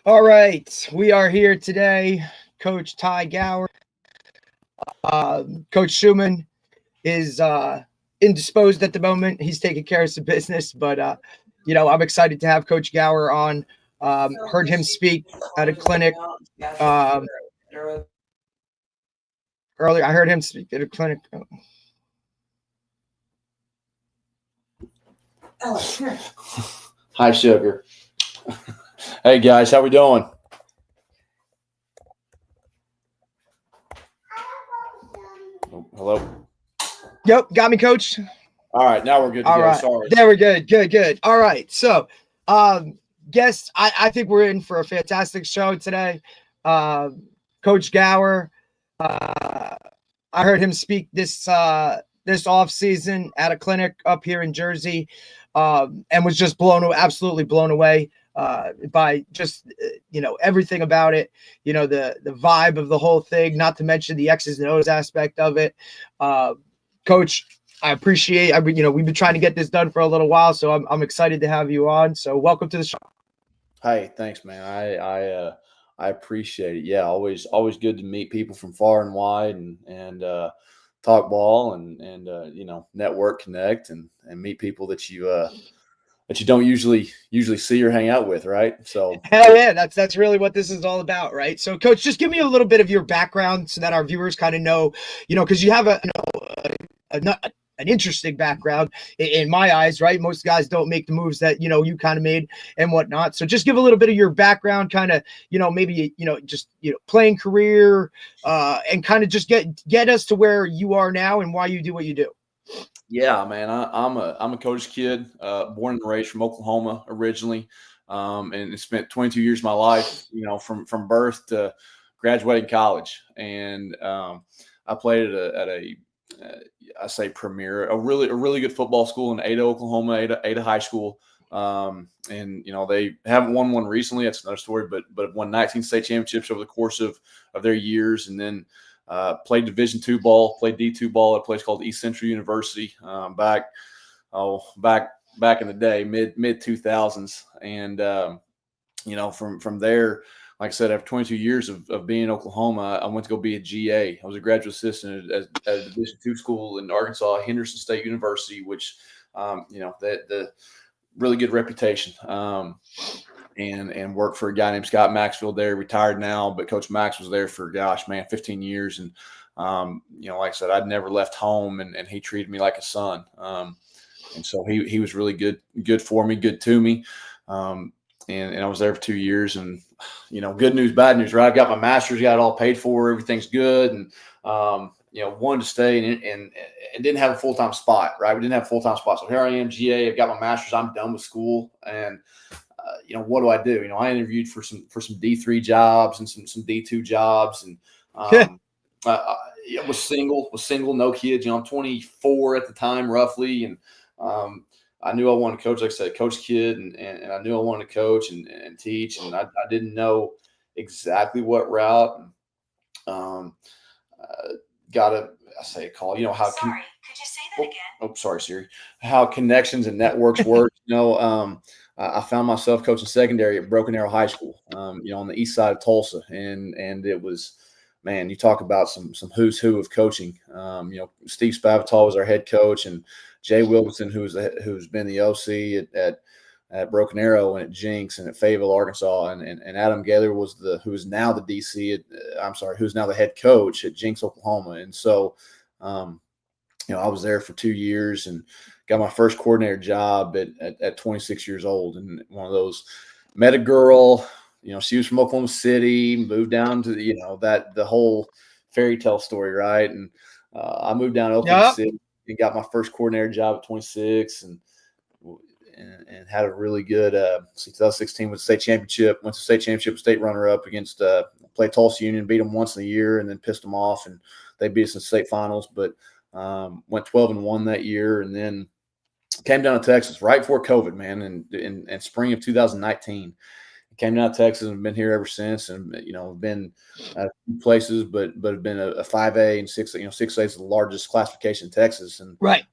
All right, we are here today. Coach Ty Gower, Coach Schumann is indisposed at the moment. He's taking care of some business, but I'm excited to have Coach Gower on. Heard him speak at a clinic earlier. I heard him speak at a clinic. Hi, Sugar. Hey, guys, how we doing? Oh, hello? Yep, got me, Coach. All right, now we're good to All go. right, Sorry. there we're good, good. All right, so guess I think we're in for a fantastic show today. Coach Gower, I heard him speak this off season at a clinic up here in Jersey, and was just absolutely blown away by just everything about it. The vibe of the whole thing. Not to mention the X's and O's aspect of it. Coach, I appreciate. We've been trying to get this done for a little while, so I'm excited to have you on. So welcome to the show. Hey, thanks, man. I appreciate it. Yeah, always good to meet people from far and wide and talk ball and network, connect, and meet people that you don't usually see or hang out with, right? So hell yeah, that's really what this is all about, right? So, Coach, just give me a little bit of your background so that our viewers kind of know, because you have an interesting background in my eyes, right? Most guys don't make the moves that you kind of made and whatnot. So just give a little bit of your background, kind of maybe just playing career, and kind of just get us to where you are now and why you do what you do. Yeah, man, I'm a coach's kid, born and raised from Oklahoma originally, and spent 22 years of my life, from birth to graduating college, and I played at a I say premier, a really good football school in Ada, Oklahoma, Ada High School. And they haven't won one recently. That's another story, but won 19 state championships over the course of their years, and then played Division II ball, played D2 ball at a place called East Central University back in the day, mid 2000s, and from there. Like I said, after 22 years of being in Oklahoma, I went to go be a GA. I was a graduate assistant at a Division II school in Arkansas, Henderson State University, which, the really good reputation. And worked for a guy named Scott Maxfield there, retired now, but Coach Max was there for, 15 years. And, like I said, I'd never left home, and he treated me like a son. And so he was really good for me, good to me. And I was there for 2 years, and, good news, bad news, right? I've got my master's, got it all paid for. Everything's good. And, wanted to stay and didn't have a full-time spot, right? We didn't have a full-time spot. So here I am, GA, I've got my master's, I'm done with school. And, what do I do? I interviewed for some D3 jobs and some D2 jobs, and was single, no kids. I'm 24 at the time, roughly, and I knew I wanted to coach. Like I said, coach kid, and I knew I wanted to coach and teach, and I didn't know exactly what route. Got a call. How? Sorry, could you say that again? Oh, sorry, Siri. How connections and networks work. I found myself coaching secondary at Broken Arrow High School, on the east side of Tulsa, and it was, man, you talk about some who's who of coaching. Steve Spavital was our head coach, and Jay Wilkinson, who's been the OC at Broken Arrow and at Jinx and at Fayetteville, Arkansas, and Adam Gaylor who's now the DC who's now the head coach at Jinx, Oklahoma. And so, I was there for 2 years and got my first coordinator job at 26 years old. And one of those, met a girl, she was from Oklahoma City, moved down to, the whole fairy tale story, right? And I moved down to Oklahoma City and got my first coordinator job at 26 and had a really good 2016 with the state championship, went to state championship, state runner-up against played Tulsa Union, beat them once in a year and then pissed them off, and they beat us in the state finals, but went 12-1 that year, and then came down to Texas right before COVID, man, in spring of 2019. Came down to Texas and been here ever since, and been at a few places, but have been a 5A and 6A. 6A is the largest classification in Texas, and right.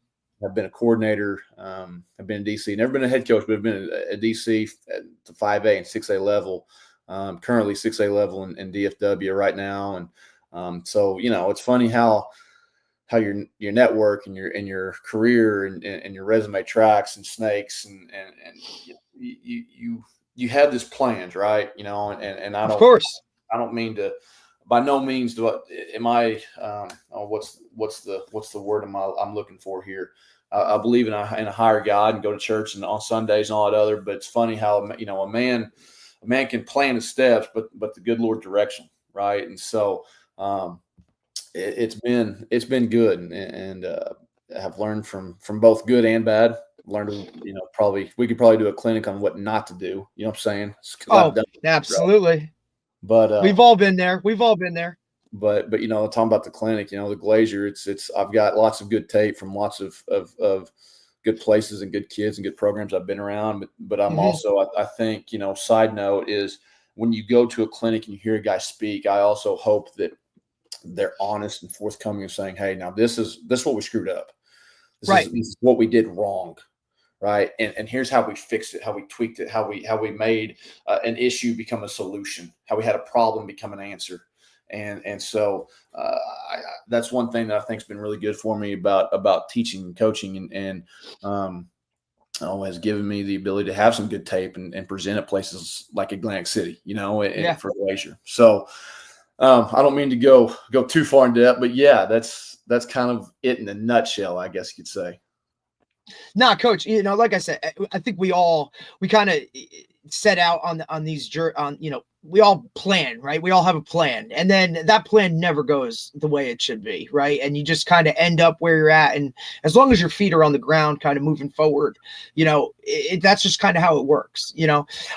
I've been a coordinator. I've been in DC. Never been a head coach, but I've been a DC at the 5A and 6A level. Currently 6A level in DFW right now, and so it's funny how your network and your career and your resume tracks and snakes and you have this plans, right? And Of course. I don't mean to, by no means do am I what's the word I'm looking for here. I believe in a higher God and go to church and on Sundays and all that other, but it's funny how a man can plan his steps, but the good Lord direction, right? And so it's been good, and have learned from both good and bad. Learned we could probably do a clinic on what not to do. You know what I'm saying? Oh, absolutely. But we've all been there. But talking about the clinic, the Glazier, it's I've got lots of good tape from lots of good places and good kids and good programs I've been around. But I'm also, I think, side note is when you go to a clinic and you hear a guy speak, I also hope that they're honest and forthcoming and saying, hey, now this is what we screwed up. This is what we did wrong. Right. And here's how we fixed it, how we tweaked it, how we made an issue become a solution, how we had a problem become an answer. And so that's one thing that I think has been really good for me about teaching and coaching and has given me the ability to have some good tape and present at places like Atlantic City, for Glazier. So I don't mean to go too far in depth, but yeah, that's kind of it in a nutshell, I guess you could say. Nah, Coach, like I said, I think we kind of set out on these, we all plan, right? We all have a plan, and then that plan never goes the way it should be, right? And you just kind of end up where you're at. And as long as your feet are on the ground, kind of moving forward, that's just kind of how it works.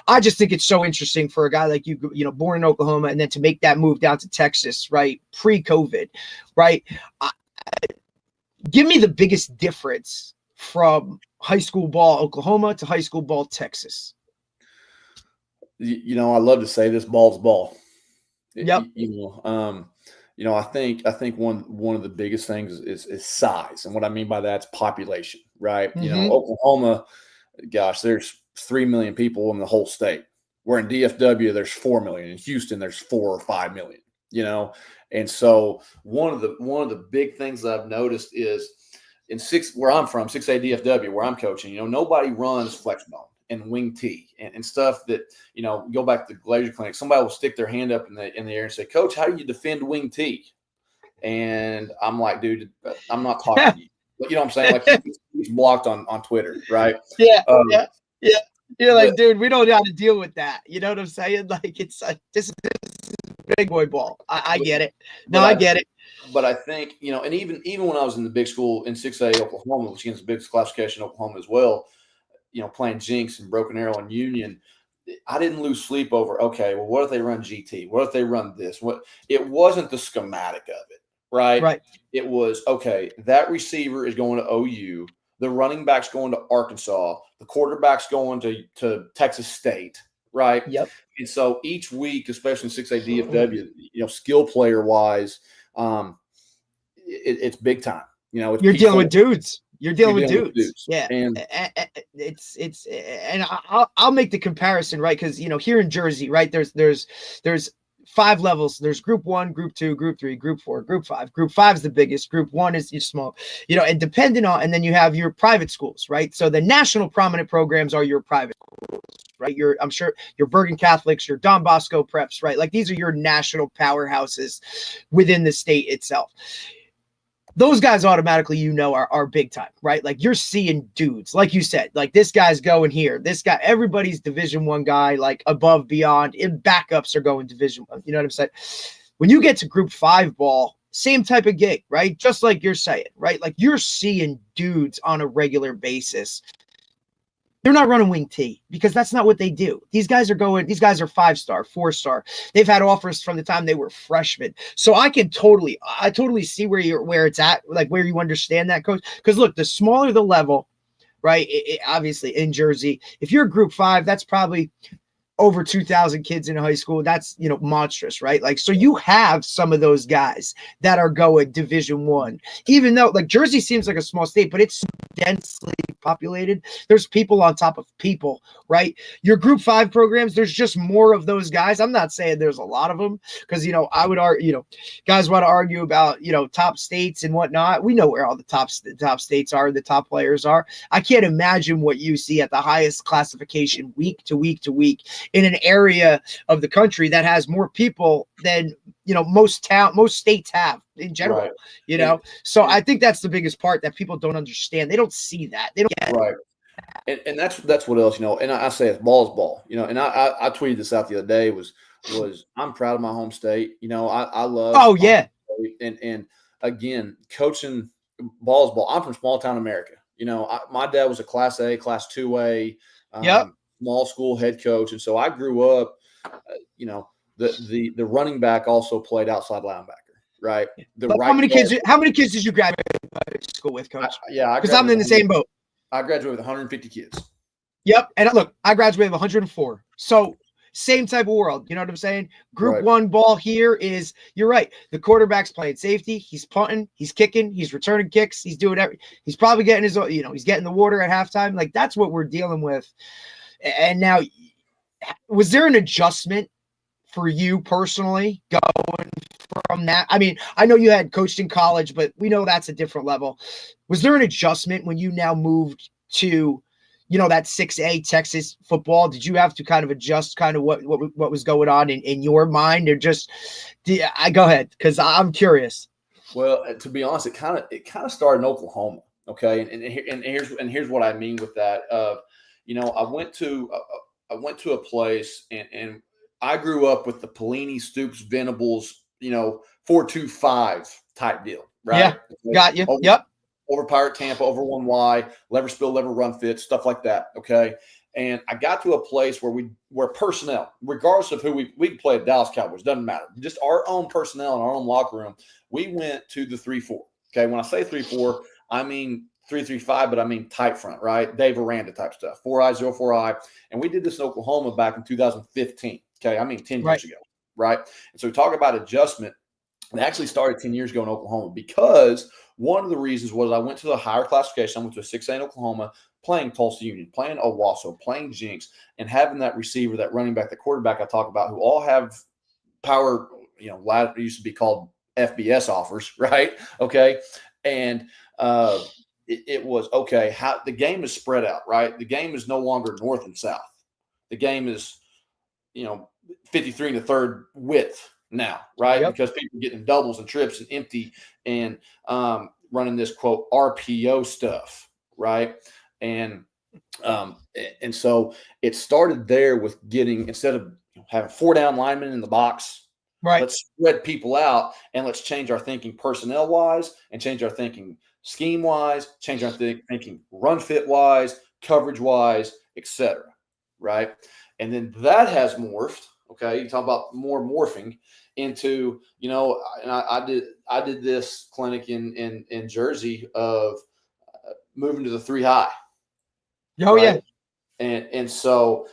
I just think it's so interesting for a guy like you, born in Oklahoma, and then to make that move down to Texas, right? Pre-COVID, right? Give me the biggest difference from high school ball Oklahoma to high school ball Texas. I love to say this, ball's ball. Yep. I think one of the biggest things is size, and what I mean by that is population, right? Oklahoma, gosh, there's 3 million people in the whole state. Where in DFW there's 4 million. In Houston there's 4 or 5 million. And so one of the big things that I've noticed is where I'm from, 6A DFW, where I'm coaching, nobody runs flex bone and wing T and stuff that, go back to the Glazier Clinic. Somebody will stick their hand up in the air and say, Coach, how do you defend wing T? And I'm like, dude, I'm not talking to you. But you know what I'm saying? Like he's blocked on Twitter, right? Yeah. Yeah. You're like, dude, we don't know how to deal with that. You know what I'm saying? Like, it's this is big boy ball. I get it. No, I get it. But I think, and even when I was in the big school in 6A Oklahoma, which is the biggest classification in Oklahoma as well, playing Jinx and Broken Arrow and Union, I didn't lose sleep over, okay, well, what if they run GT? What if they run this? It wasn't the schematic of it, right? Right. It was, okay, that receiver is going to OU. The running back's going to Arkansas. The quarterback's going to Texas State, right? Yep. And so each week, especially in 6A DFW, skill player wise, it's big time. You're dealing with dudes. You're dealing with dudes. Yeah. And and I'll make the comparison, right? Because here in Jersey, right, there's 5 levels. There's group 1, group 2, group 3, group 4, group 5. Group 5 is the biggest. Group 1 is small, and depending on, and then you have your private schools, right? So the national prominent programs are your private schools, right? I'm sure your Bergen Catholics, your Don Bosco preps, right? Like these are your national powerhouses within the state itself. Those guys automatically, are big time, right? Like you're seeing dudes, like you said, like this guy's going here. This guy, everybody's Division I guy, like above, beyond, and backups are going Division I. You know what I'm saying? When you get to Group 5 ball, same type of gig, right? Just like you're saying, right? Like you're seeing dudes on a regular basis. They're not running wing T because that's not what they do. These guys are 5-star, 4-star. They've had offers from the time they were freshmen. So I totally see where it's at, like where you understand that, Coach. Because look, the smaller the level, right? Obviously in Jersey, if you're Group 5, that's probably over 2,000 kids in high school. That's, monstrous, right? Like, so you have some of those guys that are going Division I, even though like Jersey seems like a small state, but it's densely populated. There's people on top of people, right? Your Group 5 programs, there's just more of those guys. I'm not saying there's a lot of them because, I would argue, guys want to argue about, top states and whatnot. We know where all the top states are, the top players are. I can't imagine what you see at the highest classification week to week to week in an area of the country that has more people than most states have in general. Right. So I think that's the biggest part that people don't understand. They don't see that. They don't get right. And that's what else, and I say it's ball is ball, and I tweeted this out the other day was I'm proud of my home state. I love. Oh yeah. And again, coaching ball is ball. I'm from small town America. My dad was a Class A, Class 2A, small school head coach, and so I grew up. The running back also played outside linebacker, right? How many kids did you graduate school with, Coach? Because I'm in the same boat. I graduated with 150 kids. Yep, and look, I graduated with 104. So same type of world. You know what I'm saying? Group 1 ball here is, you're right. The quarterback's playing safety. He's punting. He's kicking. He's returning kicks. He's doing everything. He's probably getting his, he's getting the water at halftime. Like that's what we're dealing with. And now, was there an adjustment for you personally going from that? I mean, I know you had coached in college, but we know that's a different level. Was there an adjustment when you now moved to, that 6A Texas football? Did you have to kind of adjust kind of what was going on in your mind, or just, I go ahead, because I'm curious. Well, to be honest, it kind of started in Oklahoma. Okay. And here's what I mean with that. I went to a place and I grew up with the Pelini, Stoops, Venables, 4-2-5 type deal, right? Yeah, got you. Yep. Over Pirate Tampa, over 1Y, lever spill, lever run fit, stuff like that. Okay. And I got to a place where personnel, regardless of who we could play at Dallas Cowboys, doesn't matter. Just our own personnel in our own locker room. We went to the 3-4. Okay. When I say 3-4, I mean 3-3-5, but I mean tight front, right? Dave Aranda type stuff. 4-eye, 0-4-eye. And we did this in Oklahoma back in 2015. Okay. I mean, 10 years ago. Right. And so we talk about adjustment. It actually started 10 years ago in Oklahoma because one of the reasons was I went to the higher classification. I went to a 6A in Oklahoma, playing Tulsa Union, playing Owasso, playing Jinx, and having that receiver, that running back, the quarterback I talk about, who all have power, it used to be called FBS offers, right? Okay. And it was, okay, how the game is spread out, right? The game is no longer north and south. The game is, 53 and a third width now, right? Yep. Because people are getting doubles and trips and empty and running this quote RPO stuff, right? And so it started there with getting, instead of having 4 down linemen in the box, right? Let's spread people out and let's change our thinking personnel wise and change our thinking scheme wise, change our thinking run fit wise, coverage wise, etc. Right? And then that has morphed. Okay, you talk about more morphing into, and I did this clinic in Jersey of moving to the 3 high. Oh right? Yeah, and so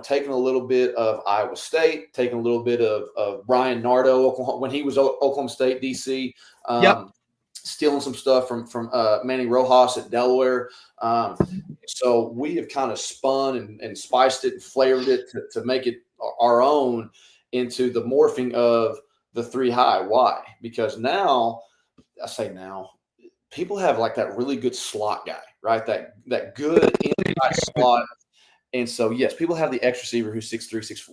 taking a little bit of Iowa State, taking a little bit of Brian Nardo, Oklahoma, when he was Oklahoma State DC. Stealing some stuff from Manny Rojas at Delaware. So we have kind of spun and spiced it and flavored it to make it our own into the morphing of the 3 high. Why? Because now, people have like that really good slot guy, right? That good inside slot. And so, yes, people have the X receiver who's 6'3", 6'4".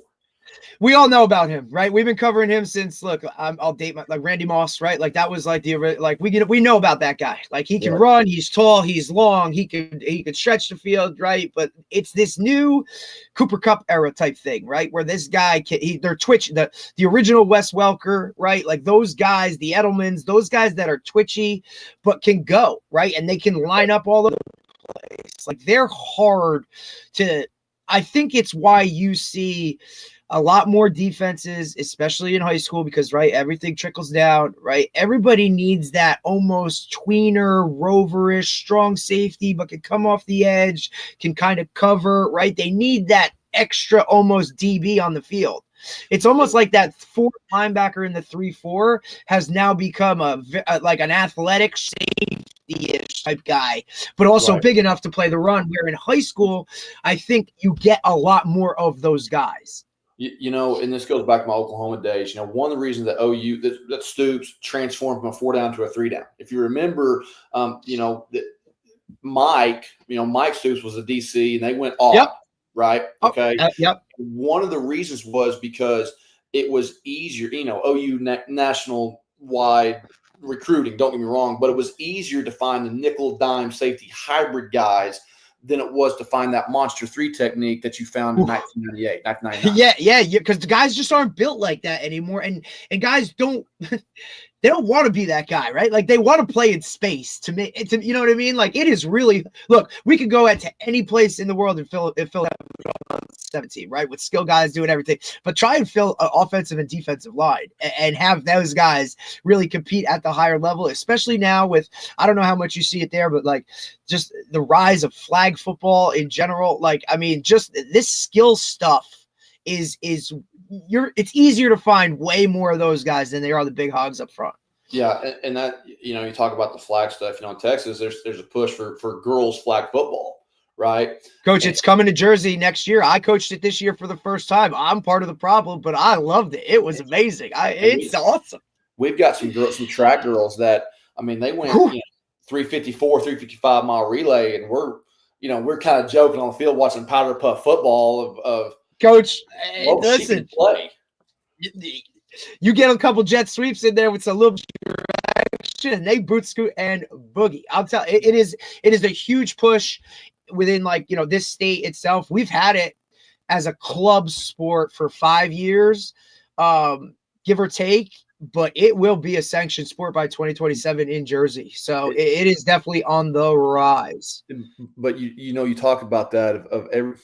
We all know about him, right? We've been covering him since, look, I'll date Randy Moss, right? Like that was like we know about that guy. Like he can run, he's tall, he's long, he could stretch the field, right? But it's this new Cooper Kupp era type thing, right? Where this guy they're twitch, the original Wes Welker, right? Like those guys, the Edelmans, those guys that are twitchy but can go, right? And they can line up all over the place. Like they're hard to. I think it's why you see a lot more defenses, especially in high school, because, right, everything trickles down, right? Everybody needs that almost tweener, roverish, strong safety, but can come off the edge, can kind of cover, right? They need that extra almost DB on the field. It's almost like that fourth linebacker in the 3-4 has now become like an athletic safety-ish type guy, but also big enough to play the run, where in high school, I think you get a lot more of those guys. You know, and this goes back to my Oklahoma days. You know, one of the reasons that OU that Stoops transformed from a 4 down to a 3 down. If you remember, you know, Mike Stoops was a DC, and they went off, right? Okay. Yep. One of the reasons was because it was easier. You know, OU national wide recruiting. Don't get me wrong, but it was easier to find the nickel dime safety hybrid guys than it was to find that monster 3 technique that you found in 1998, 1999. Yeah, because the guys just aren't built like that anymore, and guys don't they don't want to be that guy, right? Like they want to play in space to me. You know what I mean? Like it is really look. We could go to any place in the world and fill 17, right, with skill guys doing everything, but try and fill an offensive and defensive line and have those guys really compete at the higher level, especially now with, I don't know how much you see it there, but like just the rise of flag football in general. Like, I mean, just this skill stuff it's easier to find way more of those guys than they are the big hogs up front. Yeah, and that, you know, you talk about the flag stuff. You know, in Texas, there's a push for girls flag football. Right, Coach, it's coming to Jersey next year. I coached it this year for the first time. I'm part of the problem, but I loved it. It was amazing. It's awesome. We've got some track girls that, I mean, they went 354, 355 mile relay, and we're kind of joking on the field watching powder puff football of Coach. Listen, play. You get a couple jet sweeps in there with some little action, and they boot scoot and boogie. I'll tell you, it is a huge push within, like, you know, this state itself. We've had it as a club sport for 5 years, give or take, but it will be a sanctioned sport by 2027 in Jersey. So it is definitely on the rise. But you know, you talk about that of every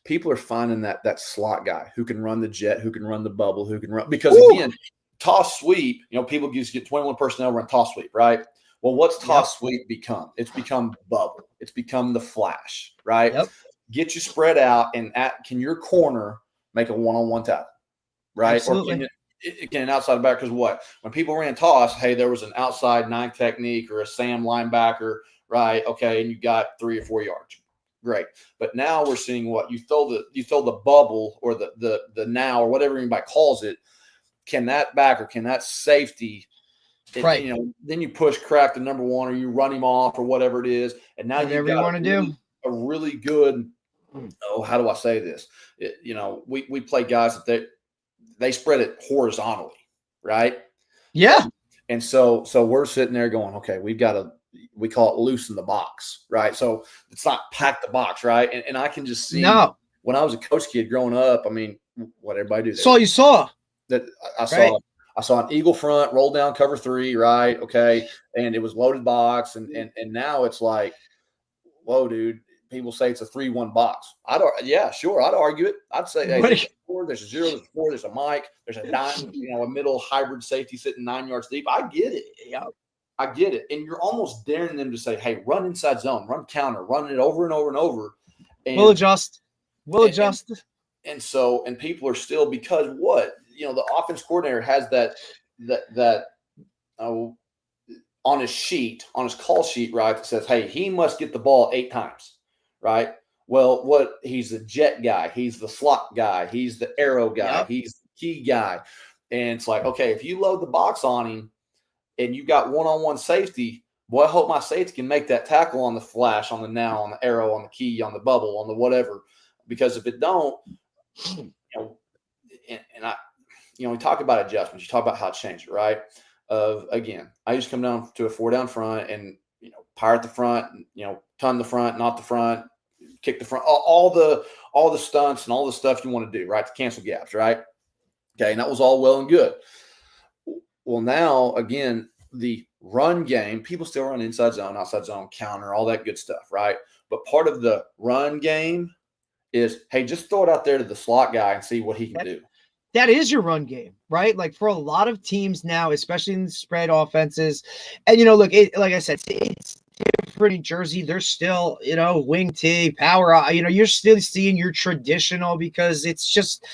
people are finding that slot guy who can run the jet, who can run the bubble, who can run, because again, toss sweep, you know, people just get 21 personnel run toss sweep, right? Well, what's toss sweep become? It's become bubble. It's become the flash, right? Yep. Get you spread out, and can your corner make a one-on-one tackle, right? Absolutely. Or can an outside back? Because what? When people ran toss, hey, there was an outside 9 technique or a Sam linebacker, right? Okay, and you got 3 or 4 yards. Great. But now we're seeing what? You throw the bubble or the now or whatever anybody calls it. Can that back or can that safety – right, you know, then you push crack the number 1 or you run him off or whatever it is, and now you want to do a really good. Oh, how do I say this? You know, we play guys that they spread it horizontally, right? Yeah, and so we're sitting there going, okay, we call it loosen the box, right? So it's not pack the box, right? And I can just see when I was a coach kid growing up. I mean, what everybody do? You saw that I saw. Right. I saw an eagle front, roll down, cover 3, right? Okay. And it was loaded box. And now it's like, whoa, dude, people say it's a 3-1 box. Yeah, sure. I'd argue it. I'd say, hey, there's a 4, there's a 0, there's a 4, there's a Mike, there's a dime, you know, a middle hybrid safety sitting 9 yards deep. I get it. Yeah. I get it. And you're almost daring them to say, hey, run inside zone, run counter, run it over and over and over. And we'll adjust. And so people are still, because what? You know, the offense coordinator has that on his sheet, on his call sheet, right, that says, hey, he must get the ball 8 times, right? Well, he's the jet guy, he's the slot guy, he's the arrow guy, he's the key guy. And it's like, okay, if you load the box on him and you got one-on-one safety, boy, I hope my safety can make that tackle on the flash, on the now, on the arrow, on the key, on the bubble, on the whatever. Because if it don't, you know, and I, you know, we talk about adjustments. You talk about how it changed, right? Again, I used to come down to a 4 down front and, you know, pirate the front, you know, ton the front, not the front, kick the front, all the stunts and all the stuff you want to do, right? To cancel gaps, right? Okay, and that was all well and good. Well, now, again, the run game, people still run inside zone, outside zone, counter, all that good stuff, right? But part of the run game is, hey, just throw it out there to the slot guy and see what he can do. That is your run game, right? Like for a lot of teams now, especially in the spread offenses. And, you know, look, like I said, it's different different in Jersey. They're still, wing T, power. You're still seeing your traditional because it's just,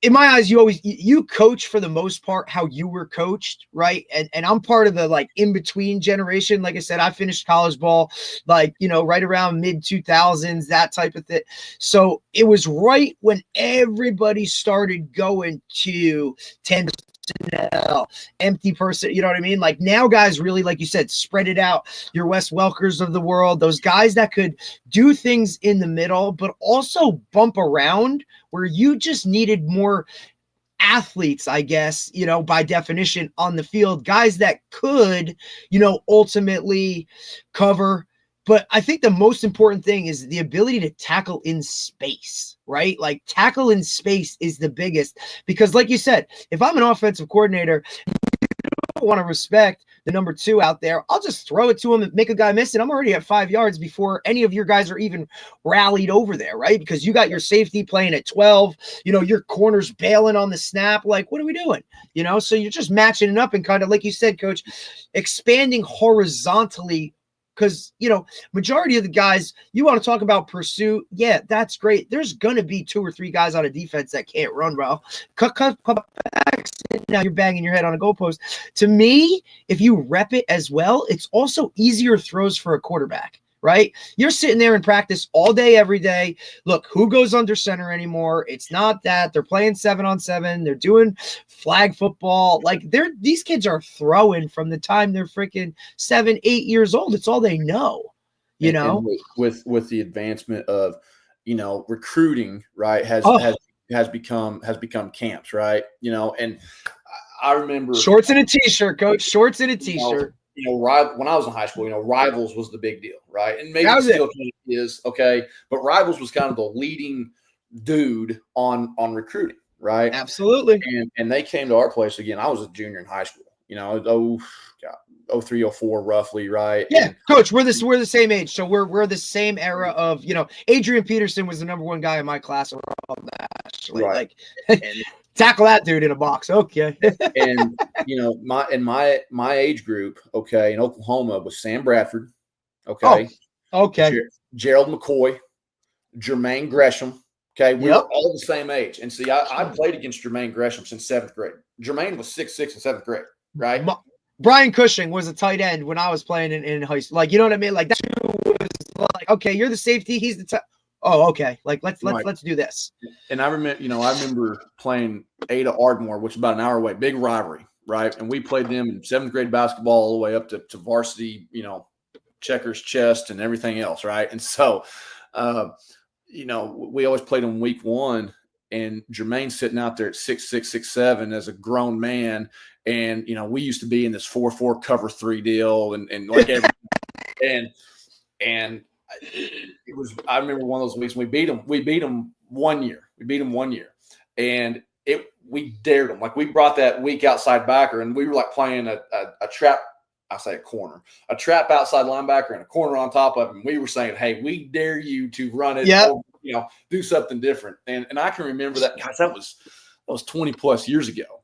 in my eyes, you coach for the most part how you were coached, right? And I'm part of the like in between generation. Like I said, I finished college ball like right around mid 2000s, that type of thing. So it was right when everybody started going to 10 personnel, empty person, you know what I mean? Like now guys really, like you said, spread it out. Your Wes Welkers of the world, those guys that could do things in the middle, but also bump around where you just needed more athletes, I guess, by definition on the field, guys that could, ultimately cover. But I think the most important thing is the ability to tackle in space, right? Like tackle in space is the biggest because like you said, if I'm an offensive coordinator, want to respect the number 2 out there, I'll just throw it to him and make a guy miss, and I'm already at 5 yards before any of your guys are even rallied over there, right? Because you got your safety playing at 12, your corners bailing on the snap. Like, what are we doing? So you're just matching it up and kind of, like you said, Coach, expanding horizontally. Because, majority of the guys, you want to talk about pursuit. Yeah, that's great. There's going to be 2 or 3 guys on a defense that can't run well. Cut back. Now you're banging your head on a goalpost. To me, if you rep it as well, it's also easier throws for a quarterback, right? You're sitting there in practice all day, every day. Look, who goes under center anymore? It's not that. They're playing 7-on-7. They're doing flag football. Like these kids are throwing from the time they're freaking 7, 8 years old. It's all they know, And with the advancement of, recruiting, right, has become camps, right? And I remember shorts and a t-shirt, Coach. Shorts and a t-shirt. When I was in high school, Rivals was the big deal, right? And maybe still is, okay, but Rivals was kind of the leading dude on recruiting, right? Absolutely. And they came to our place again. I was a junior in high school, 03, 04 roughly, right? Yeah, and, Coach, we're the same age, so we're the same era of Adrian Peterson was the number 1 guy in my class around that, actually. Right. Like tackle that dude in a box, okay. And my age group, okay, in Oklahoma was Sam Bradford, okay, okay, Gerald McCoy, Jermaine Gresham. Okay, we were all the same age. And see, I played against Jermaine Gresham since 7th grade. Jermaine was 6'6" in 7th grade, right? Brian Cushing was a tight end when I was playing in high school. Like, you know what I mean? Like, that was like, okay, you're the safety, he's the tight. Oh, okay. Like, let's do this. And I remember playing Ada Ardmore, which is about an hour away. Big rivalry, right? And we played them in 7th grade basketball all the way up to varsity, checkers, chest, and everything else, right? And so, we always played on week 1, and Jermaine's sitting out there at 6'6", 6'7" as a grown man. And, we used to be in this 4-4 cover 3 deal and like everything. and it was, I remember one of those weeks we beat them 1 year. We beat them 1 year. And we dared them. Like we brought that weak outside backer and we were like playing a trap. I say a trap outside linebacker and a corner on top of him. We were saying, hey, we dare you to run it, or, do something different. And I can remember that, guys, that was 20 plus years ago,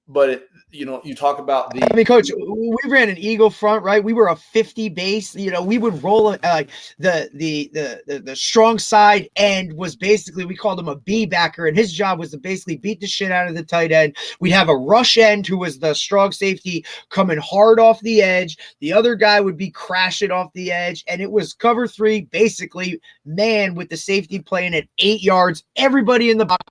but it, you talk about the. I mean, Coach, we ran an eagle front, right? We were a 50 base. We would roll like the strong side end was basically, we called him a B backer, and his job was to basically beat the shit out of the tight end. We'd have a rush end who was the strong safety coming hard off the edge. The other guy would be crashing off the edge, and it was cover 3, basically man with the safety playing at 8 yards. Everybody in the box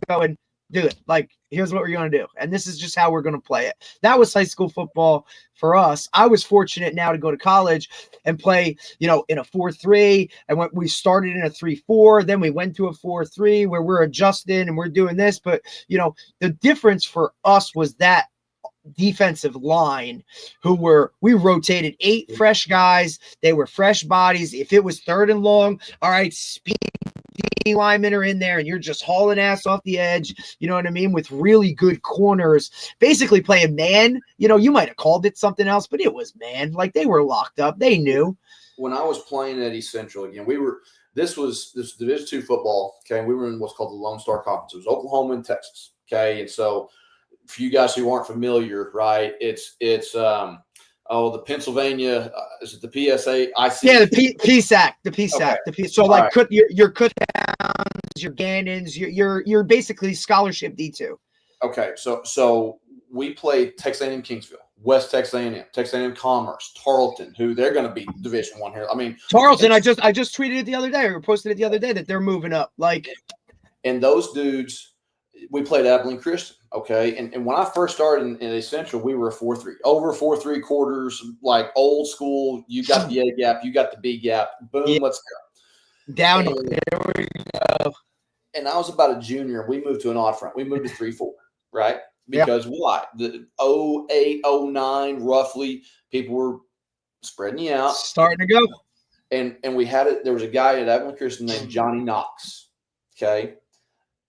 going, do it. Like, here's what we're going to do. And this is just how we're going to play it. That was high school football for us. I was fortunate now to go to college and play, in a 4-3. And we started in a 3-4. Then we went to a 4-3 where we're adjusting and we're doing this. But, the difference for us was that defensive line we rotated 8 fresh guys. They were fresh bodies. If it was 3rd and long, all right, speed linemen are in there and you're just hauling ass off the edge, you know what I mean, with really good corners, basically playing man. You might have called it something else, but it was man. Like they were locked up. They knew. When I was playing at East Central again, this Division II football, okay, we were in what's called the Lone Star Conference. It was Oklahoma and Texas, okay, and so for you guys who aren't familiar, right, it's Oh, the Pennsylvania, is it the PSA? Yeah, the PSAC, the PSAC, Okay. So All like right. your Cookhounds, your Gannons, you're basically scholarship D2. Okay, so we played Texas A&M Kingsville, West Texas A&M, Texas A&M Commerce, Tarleton, who they're going to be Division I here. I mean, Tarleton, I just tweeted it the other day, or posted it the other day that they're moving up. Like, and those dudes, we played Abilene Christian. Okay, and when I first started in Essential, we were a 4-3, over 4-3 quarters, like old school. You got the A gap, you got the B gap. Boom, yeah, let's go. down. And, There we go. And I was about a junior. We moved to an odd front. We moved to 3-4, right? Yep. Because why? The 08, 09, roughly, people were spreading you out. Starting to go. And we had it. There was a guy at Abilene Christian named Johnny Knox. Okay.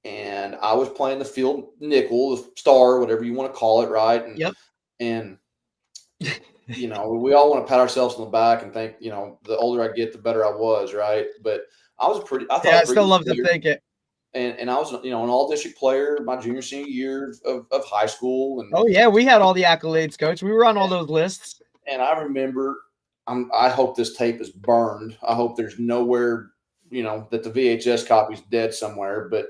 And I was playing the field nickel, the star, whatever you want to call it, right? And, yep. And, you know, we all want to pat ourselves on the back and think, you know, the older I get, the better I was, right? But I was I still love to think it. And I was, you know, an all-district player my junior, senior year of high school. And oh, yeah, we had all the accolades, Coach. We were on all those lists. And I remember, I hope this tape is burned. I hope there's nowhere, you know, that the VHS copy's dead somewhere. But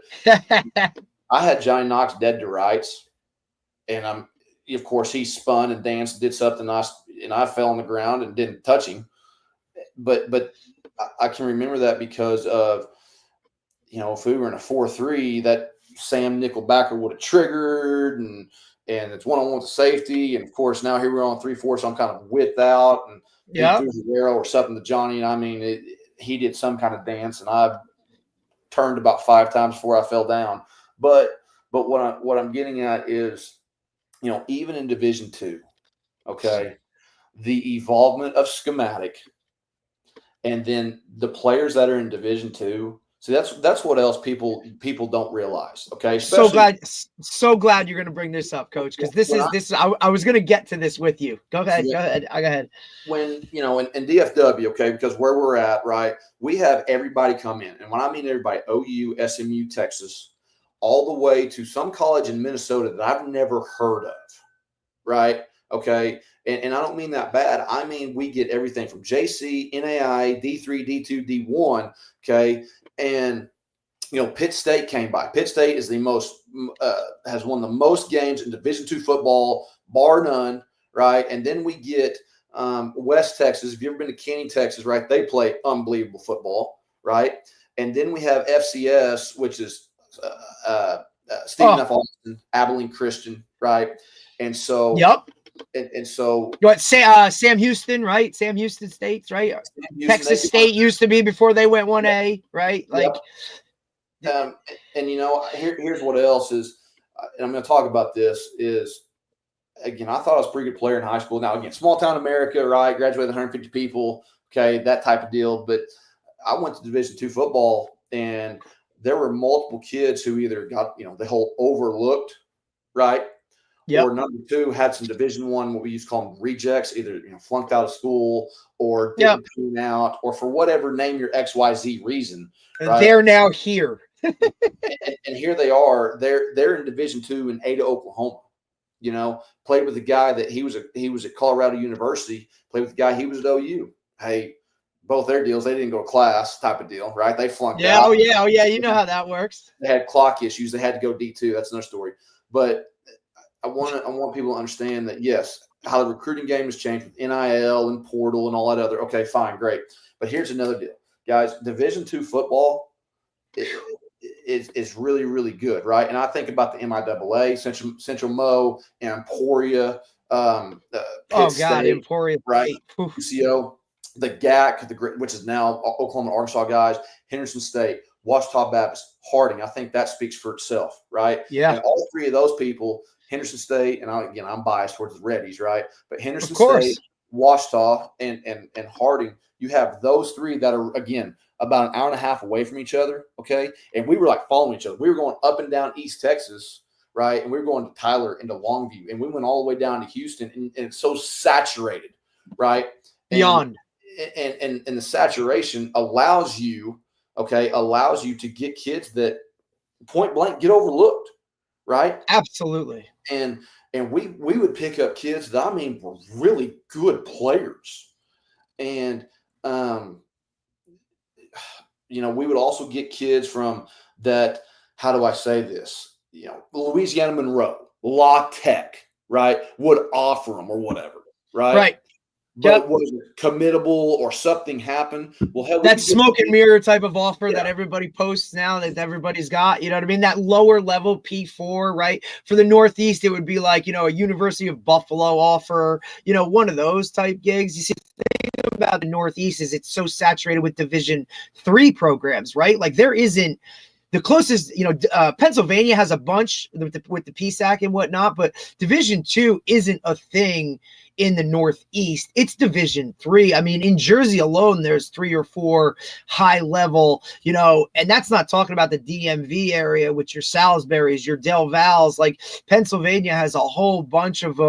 I had Johnny Knox dead to rights. And of course, he spun and danced, did something, and I fell on the ground and didn't touch him. But I can remember that because of, you know, if we were in a 4-3, that Sam Nickelbacker would have triggered, and it's one-on-one with safety. And of course, now here we're on 3-4, so I'm kind of width out, and he threw the arrow or something to Johnny. And I mean, he did some kind of dance, and I turned about 5 times before I fell down. But what I'm getting at is, you know, even in Division II, okay, the evolvement of schematic, and then the players that are in Division II. So that's what else people don't realize. Okay, especially, so glad you're going to bring this up, Coach, because this is I was going to get to this with you. Go ahead. Go ahead. When, you know, in DFW, okay, because where we're at, right, we have everybody come in, and when I mean everybody, OU, SMU, Texas, all the way to some college in Minnesota that I've never heard of, right? Okay, and I don't mean that bad. I mean, we get everything from JC, NAI, D3, D2, D1, okay. And, you know, Pitt State came by. Pitt State is the most has won the most games in Division II football, bar none, right? And then we get West Texas. If you've ever been to Canyon, Texas, right? They play unbelievable football, right? And then we have FCS, which is Stephen F. Austin, Abilene Christian, right? And so, yep. And so, what Sam Houston, right? Sam Houston State's right. Houston, Texas State used to be before they went 1A, right? Like, and you know, here's what else is, and I'm going to talk about this is, again, I thought I was a pretty good player in high school. Now, again, small town America, right? Graduated 150 people, okay, that type of deal. But I went to Division II football, and there were multiple kids who either got, you know, the whole overlooked, right? Yep. Or number 2, had some Division I, what we used to call them rejects, either, you know, flunked out of school or didn't tune out, or for whatever, name your XYZ reason. Right? They're now here. and here they are. They're in Division II in Ada, Oklahoma. You know, played with a guy that he was at Colorado University. Played with a guy, he was at OU. Hey, both their deals, they didn't go to class, type of deal, right? They flunked out. Oh yeah. You know how that works. They had clock issues. They had to go D2. That's another story. But I want people to understand that, yes, how the recruiting game has changed with NIL and portal and all that other. Okay, fine, great. But here's another deal, guys. Division II football is really, really good, right? And I think about the MIAA, Central Mo, Emporia, Pitt State, Emporia, right? UCO, the GAC, which is now Oklahoma, Arkansas guys, Henderson State, Washita Baptist, Harding. I think that speaks for itself, right? Yeah. And all 3 of those people, Henderson State, and I'm biased towards the Reddies, right? But Henderson State, Washita, and Harding, you have those 3 that are, again, about an hour and a half away from each other, okay? And we were like following each other. We were going up and down East Texas, right? And we were going to Tyler into Longview, and we went all the way down to Houston, and it's so saturated, right? Beyond. And the saturation allows you to get kids that point blank get overlooked, right? Absolutely. And And we would pick up kids that, I mean, were really good players. And, we would also get kids from that, how do I say this? Louisiana Monroe, La Tech, right, would offer them or whatever, right? Right. But was it committable or something happened? Well, hell, that smoke and mirror type of offer Yeah. that everybody posts now that everybody's got, you know what I mean? That lower level P4, right? For the Northeast, it would be like, a University of Buffalo offer, one of those type gigs. You see, the thing about the Northeast is it's so saturated with Division III programs, right? Like there isn't the closest, Pennsylvania has a bunch with the PSAC and whatnot, but Division II isn't a thing in the Northeast. It's Division III. I mean, in Jersey alone, there's 3 or 4 high level, and that's not talking about the DMV area with your Salisbury's, your Del Val's. Like Pennsylvania has a whole bunch of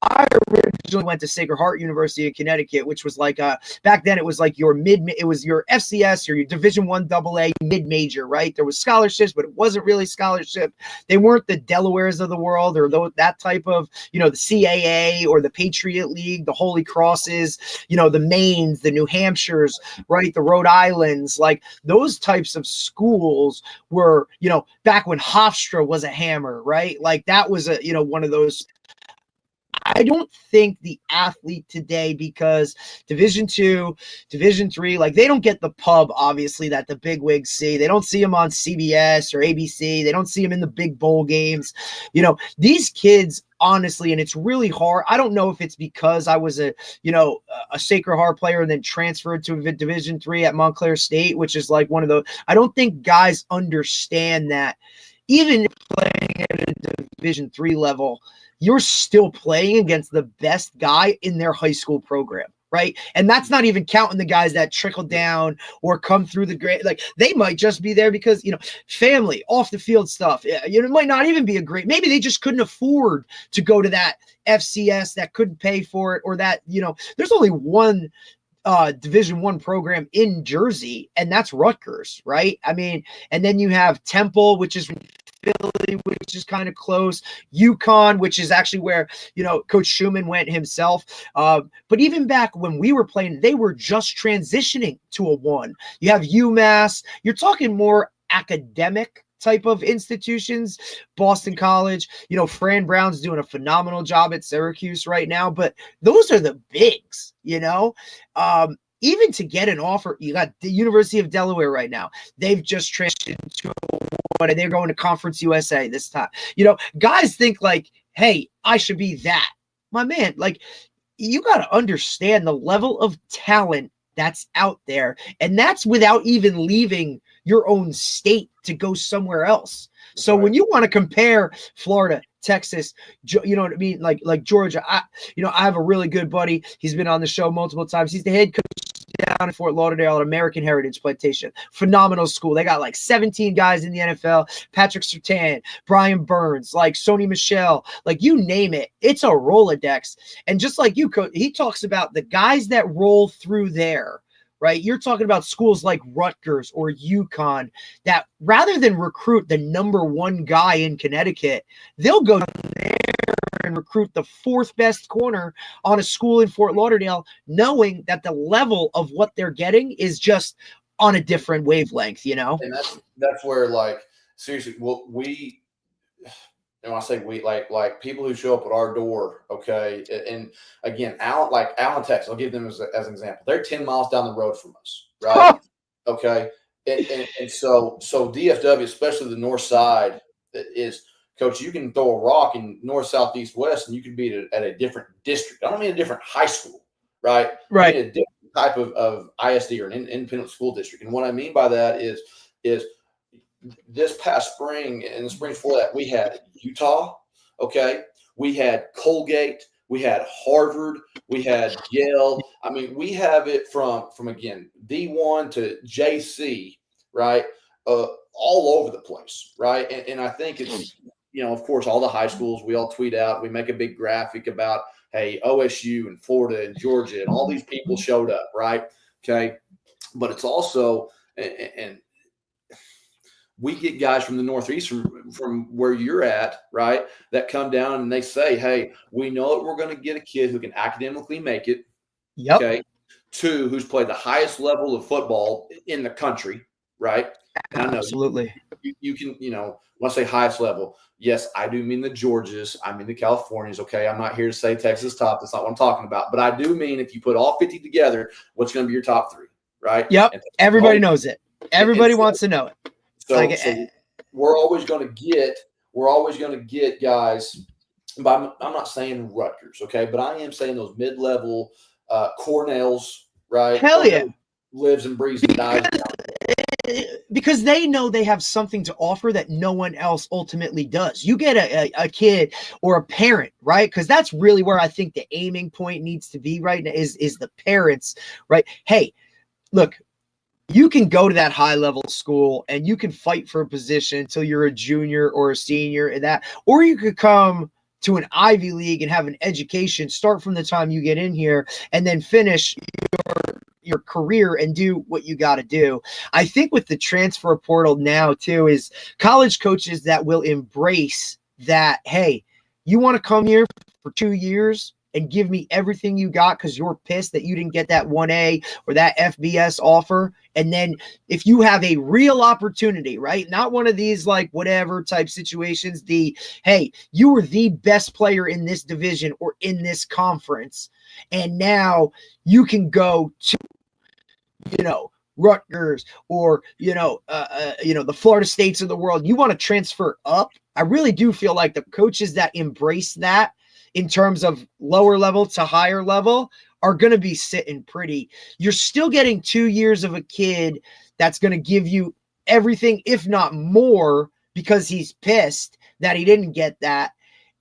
I originally went to Sacred Heart University in Connecticut, which was like back then it was like it was your FCS or your Division I AA mid major, right? There was scholarships, but it wasn't really scholarship. They weren't the Delawares of the world or that type of, the CAA or the Patriot League, the Holy Crosses, the Maines, the New Hampshires, right? The Rhode Islands, like those types of schools were, back when Hofstra was a hammer, right? Like that was one of those. I don't think the athlete today, because Division II, Division III, like they don't get the pub, obviously, that the big wigs see. They don't see them on CBS or ABC. They don't see them in the big bowl games. These kids, honestly, and it's really hard. I don't know if it's because I was a Sacred Heart player and then transferred to Division III at Montclair State, which is like one of those. I don't think guys understand that even playing at a Division III level, you're still playing against the best guy in their high school program, right? And that's not even counting the guys that trickle down or come through the grade. Like they might just be there because, family, off the field stuff. It might not even be maybe they just couldn't afford to go to that FCS that couldn't pay for it, or that, there's only one Division I program in Jersey, and that's Rutgers, right? I mean, and then you have Temple, which is Philly, which is kind of close. UConn, which is actually where, Coach Schumann went himself. But even back when we were playing, they were just transitioning to a 1. You have UMass. You're talking more academic type of institutions. Boston College, Fran Brown's doing a phenomenal job at Syracuse right now, but those are the bigs, even to get an offer. You got the University of Delaware right now. They've just transitioned to and they're going to Conference USA this time. Guys think like, hey, I should be that. My man, like, you got to understand the level of talent that's out there. And that's without even leaving your own state to go somewhere else. So when you want to compare Florida, Texas, you know what I mean? Like Georgia, I have a really good buddy. He's been on the show multiple times. He's the head coach down in Fort Lauderdale at American Heritage Plantation. Phenomenal school. They got like 17 guys in the NFL. Patrick Surtain, Brian Burns, like Sony Michel, like you name it. It's a Rolodex. And just like you, Coach, he talks about the guys that roll through there, right? You're talking about schools like Rutgers or UConn that rather than recruit the number 1 guy in Connecticut, they'll go there and recruit the 4th best corner on a school in Fort Lauderdale, knowing that the level of what they're getting is just on a different wavelength, And that's where, like, seriously, and when I say we, like people who show up at our door, okay, and again, Allen, Texas, I'll give them as an example. They're 10 miles down the road from us, right? Okay, and so DFW, especially the north side, is, Coach, you can throw a rock in north, south, east, west, and you could be at a different district. I don't mean a different high school, right? Right. I mean a different type of ISD or an independent school district. And what I mean by that is this past spring and the springs before that, we had Utah, okay? We had Colgate, we had Harvard, we had Yale. I mean, we have it from again, D1 to JC, right? All over the place, right? And I think it's, of course, all the high schools, we all tweet out, we make a big graphic about, hey, OSU and Florida and Georgia and all these people showed up, right? Okay. But it's also, and we get guys from the Northeast, from where you're at, right, that come down and they say, hey, we know that we're going to get a kid who can academically make it. Yep. Okay. 2, who's played the highest level of football in the country, right? And I know Absolutely. you can, when I say highest level, yes, I do mean the Georgias. I mean the Californias. Okay. I'm not here to say Texas top. That's not what I'm talking about. But I do mean if you put all 50 together, what's going to be your top 3, right? Yep. And Everybody knows it. Everybody wants to know it. So we're always going to get guys. But I'm not saying Rutgers, okay? But I am saying those mid-level Cornells, right? Hell yeah. Lives and breathes and dies. Because they know they have something to offer that no one else ultimately does. You get a kid or a parent, right? Because that's really where I think the aiming point needs to be right now is the parents, right? Hey, look, you can go to that high level school and you can fight for a position until you're a junior or a senior and that, or you could come to an Ivy League and have an education, start from the time you get in here and then finish your career and do what you got to do. I think with the transfer portal now too is college coaches that will embrace that, hey, you want to come here for 2 years and give me everything you got because you're pissed that you didn't get that 1A or that FBS offer. And then if you have a real opportunity, right? Not one of these like whatever type situations, hey, you were the best player in this division or in this conference. And now you can go to, Rutgers or, the Florida States of the world. You want to transfer up. I really do feel like the coaches that embrace that in terms of lower level to higher level are going to be sitting pretty. You're still getting 2 years of a kid that's going to give you everything, if not more, because he's pissed that he didn't get that.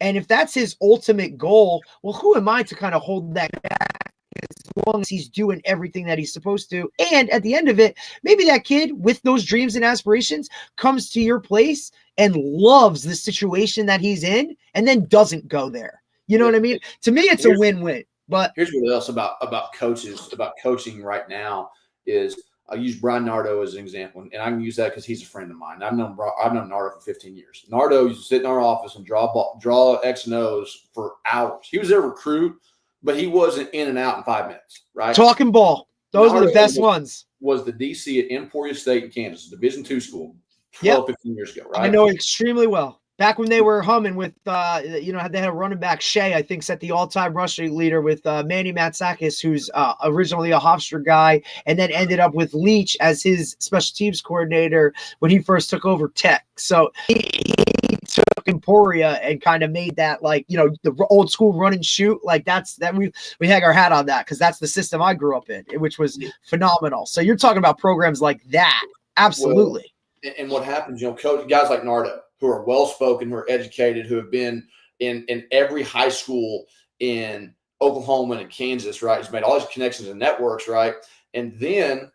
And if that's his ultimate goal, well, who am I to kind of hold that back as long as he's doing everything that he's supposed to? And at the end of it, maybe that kid with those dreams and aspirations comes to your place and loves the situation that he's in and then doesn't go there. You know what I mean? To me, it's a win-win. But here's what else about coaching right now is I'll use Brian Nardo as an example, and I can use that because he's a friend of mine. I've known Nardo for 15 years. Nardo used to sit in our office and draw X and O's for hours. He was their recruit, but he wasn't in and out in 5 minutes, right? Talking ball. Those were the best ones. Was the DC at Emporia State in Kansas, Division II school, 15 years ago, right? I know it extremely well. Back when they were humming with, they had a running back, Shea, I think, set the all-time rushing leader with Manny Matsakis, who's originally a Hofstra guy, and then ended up with Leach as his special teams coordinator when he first took over Tech. So he took Emporia and kind of made that the old school run and shoot. Like we hang our hat on that because that's the system I grew up in, which was phenomenal. So you're talking about programs like that. Absolutely. Well, and what happens, coach guys like Nardo, who are well-spoken, who are educated, who have been in every high school in Oklahoma and Kansas, right? He's made all these connections and networks, right? And then,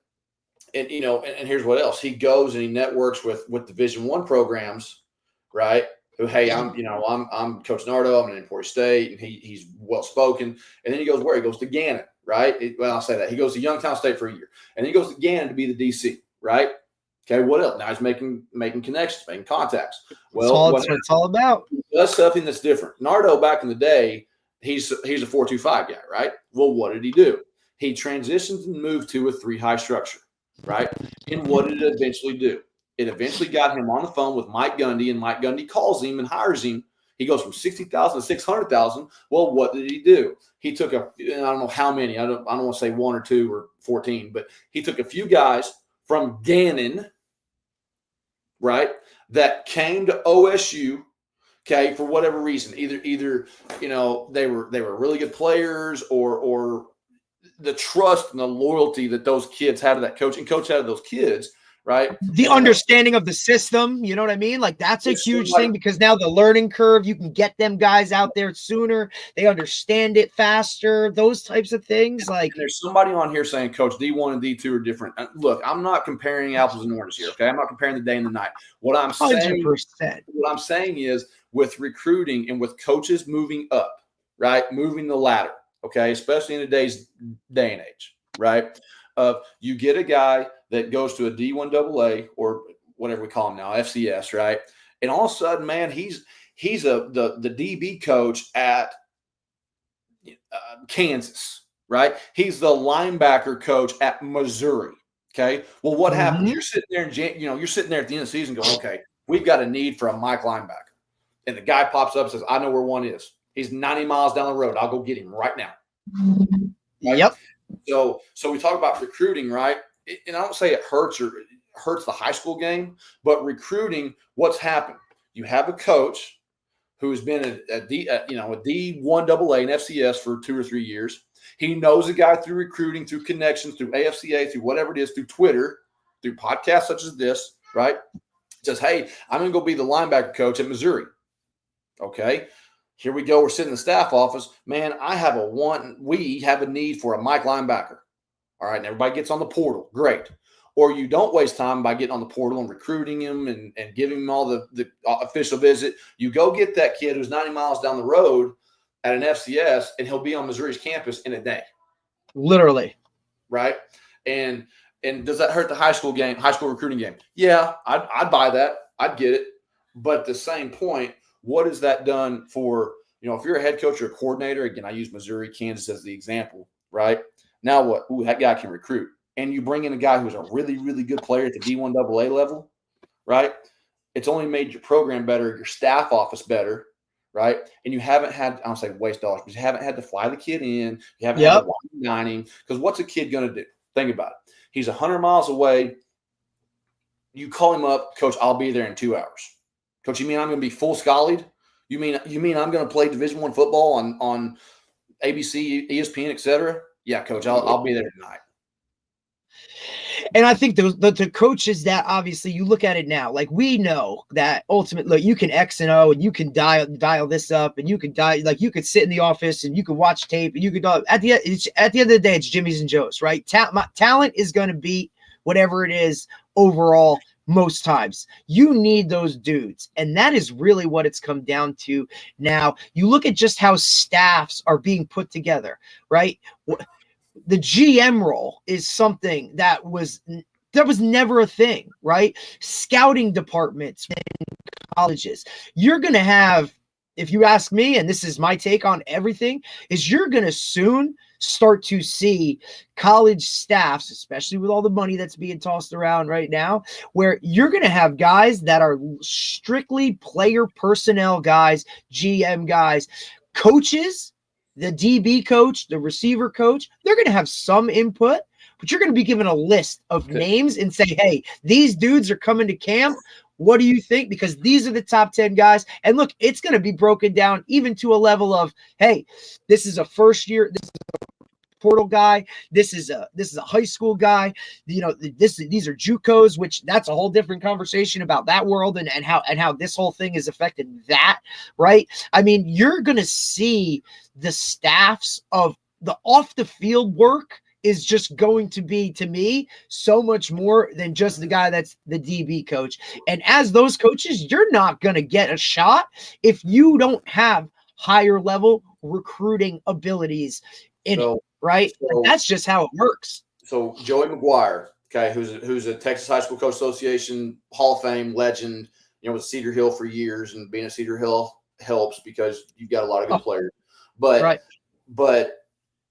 and here's what else. He goes and he networks with Division I programs, right? Who, hey, I'm Coach Nardo, I'm in Emporia State, and he's well-spoken. And then he goes where? He goes to Gannon, right? I'll say that. He goes to Youngstown State for a year. And then he goes to Gannon to be the DC, right? Okay, what else? Now he's making connections, making contacts. Well, that's what it's all about. That's something that's different. Nardo, back in the day, he's a 4-2-5 guy, right? Well, what did he do? He transitioned and moved to a 3-high structure, right? And what did it eventually do? It eventually got him on the phone with Mike Gundy, and Mike Gundy calls him and hires him. He goes from 60,000 to 600,000. Well, what did he do? He took I don't know how many. I don't want to say 1 or 2 or 14, but he took a few guys from Gannon, right, that came to OSU, okay, for whatever reason, either they were really good players or the trust and the loyalty that those kids had to that coach and coach had of those kids, right? The understanding of the system, you know what I mean? Like that's a huge thing because now the learning curve, you can get them guys out there sooner. They understand it faster, those types of things. Like there's somebody on here saying Coach D1 and D2 are different. Look, I'm not comparing apples and oranges here, okay? I'm not comparing the day and the night. What I'm saying is with recruiting and with coaches moving up, right? Moving the ladder, okay? Especially in today's day and age, right? You get a guy that goes to a D1 AA or whatever we call him now, FCS, right? And all of a sudden, man, he's the DB coach at Kansas, right? He's the linebacker coach at Missouri. Okay. Well, what happens? You're sitting there you're sitting there at the end of the season going, okay, we've got a need for a Mike linebacker. And the guy pops up and says, I know where one is. He's 90 miles down the road. I'll go get him right now. Right? Yep. So we talk about recruiting, right? And I don't say it hurts the high school game, but recruiting, what's happened? You have a coach who's been a D1 AA and FCS for 2 or 3 years. He knows a guy through recruiting, through connections, through AFCA, through whatever it is, through Twitter, through podcasts such as this, right? Says, hey, I'm going to go be the linebacker coach at Missouri. Okay, here we go. We're sitting in the staff office. Man, we have a need for a Mike linebacker. All right, and everybody gets on the portal. Great. Or you don't waste time by getting on the portal and recruiting him and giving him all the official visit. You go get that kid who's 90 miles down the road at an FCS, and he'll be on Missouri's campus in a day. Literally. Right? And does that hurt the high school recruiting game? Yeah, I'd buy that. I'd get it. But at the same point, what has that done for, if you're a head coach or a coordinator, again, I use Missouri, Kansas as the example, right? Now what? Ooh, that guy can recruit. And you bring in a guy who's a really, really good player at the D1 AA level, right? It's only made your program better, your staff office better, right? And you haven't had, I don't say waste dollars, but you haven't had to fly the kid in. You haven't had to wine and dine him. Because what's a kid going to do? Think about it. He's 100 miles away. You call him up, Coach, I'll be there in 2 hours. Coach, you mean I'm going to be full schollied? You mean I'm going to play Division I football on ABC, ESPN, et cetera? Yeah, Coach, I'll be there tonight. And I think the coaches that obviously you look at it now, like we know that ultimately you can X and O and you can dial this up and you can you could sit in the office and you could watch tape and you could at the end of the day, it's Jimmy's and Joe's, right? Talent is going to beat whatever it is overall most times. You need those dudes. And that is really what it's come down to now. You look at just how staffs are being put together, right? The GM role is something that was never a thing, right? Scouting departments in colleges. You're going to have, if you ask me, and this is my take on everything, is you're going to soon start to see college staffs, especially with all the money that's being tossed around right now, where you're going to have guys that are strictly player personnel guys, GM guys, coaches, the DB coach, the receiver coach, they're going to have some input, but you're going to be given a list of names and say, hey, these dudes are coming to camp. What do you think? Because these are the top 10 guys. And look, it's going to be broken down even to a level of, hey, this is a first year, this is a portal guy, this is a high school guy, these are JUCOs, which that's a whole different conversation about that world and how this whole thing has affected that, right? I mean, you're going to see the staffs of the off the field work is just going to be, to me, so much more than just the guy that's the DB coach. And as those coaches, you're not going to get a shot if you don't have higher level recruiting abilities in it, right? So, that's just how it works. So Joey McGuire, okay, who's a Texas High School Coach Association Hall of Fame legend, with Cedar Hill for years, and being at Cedar Hill helps because you've got a lot of good players. But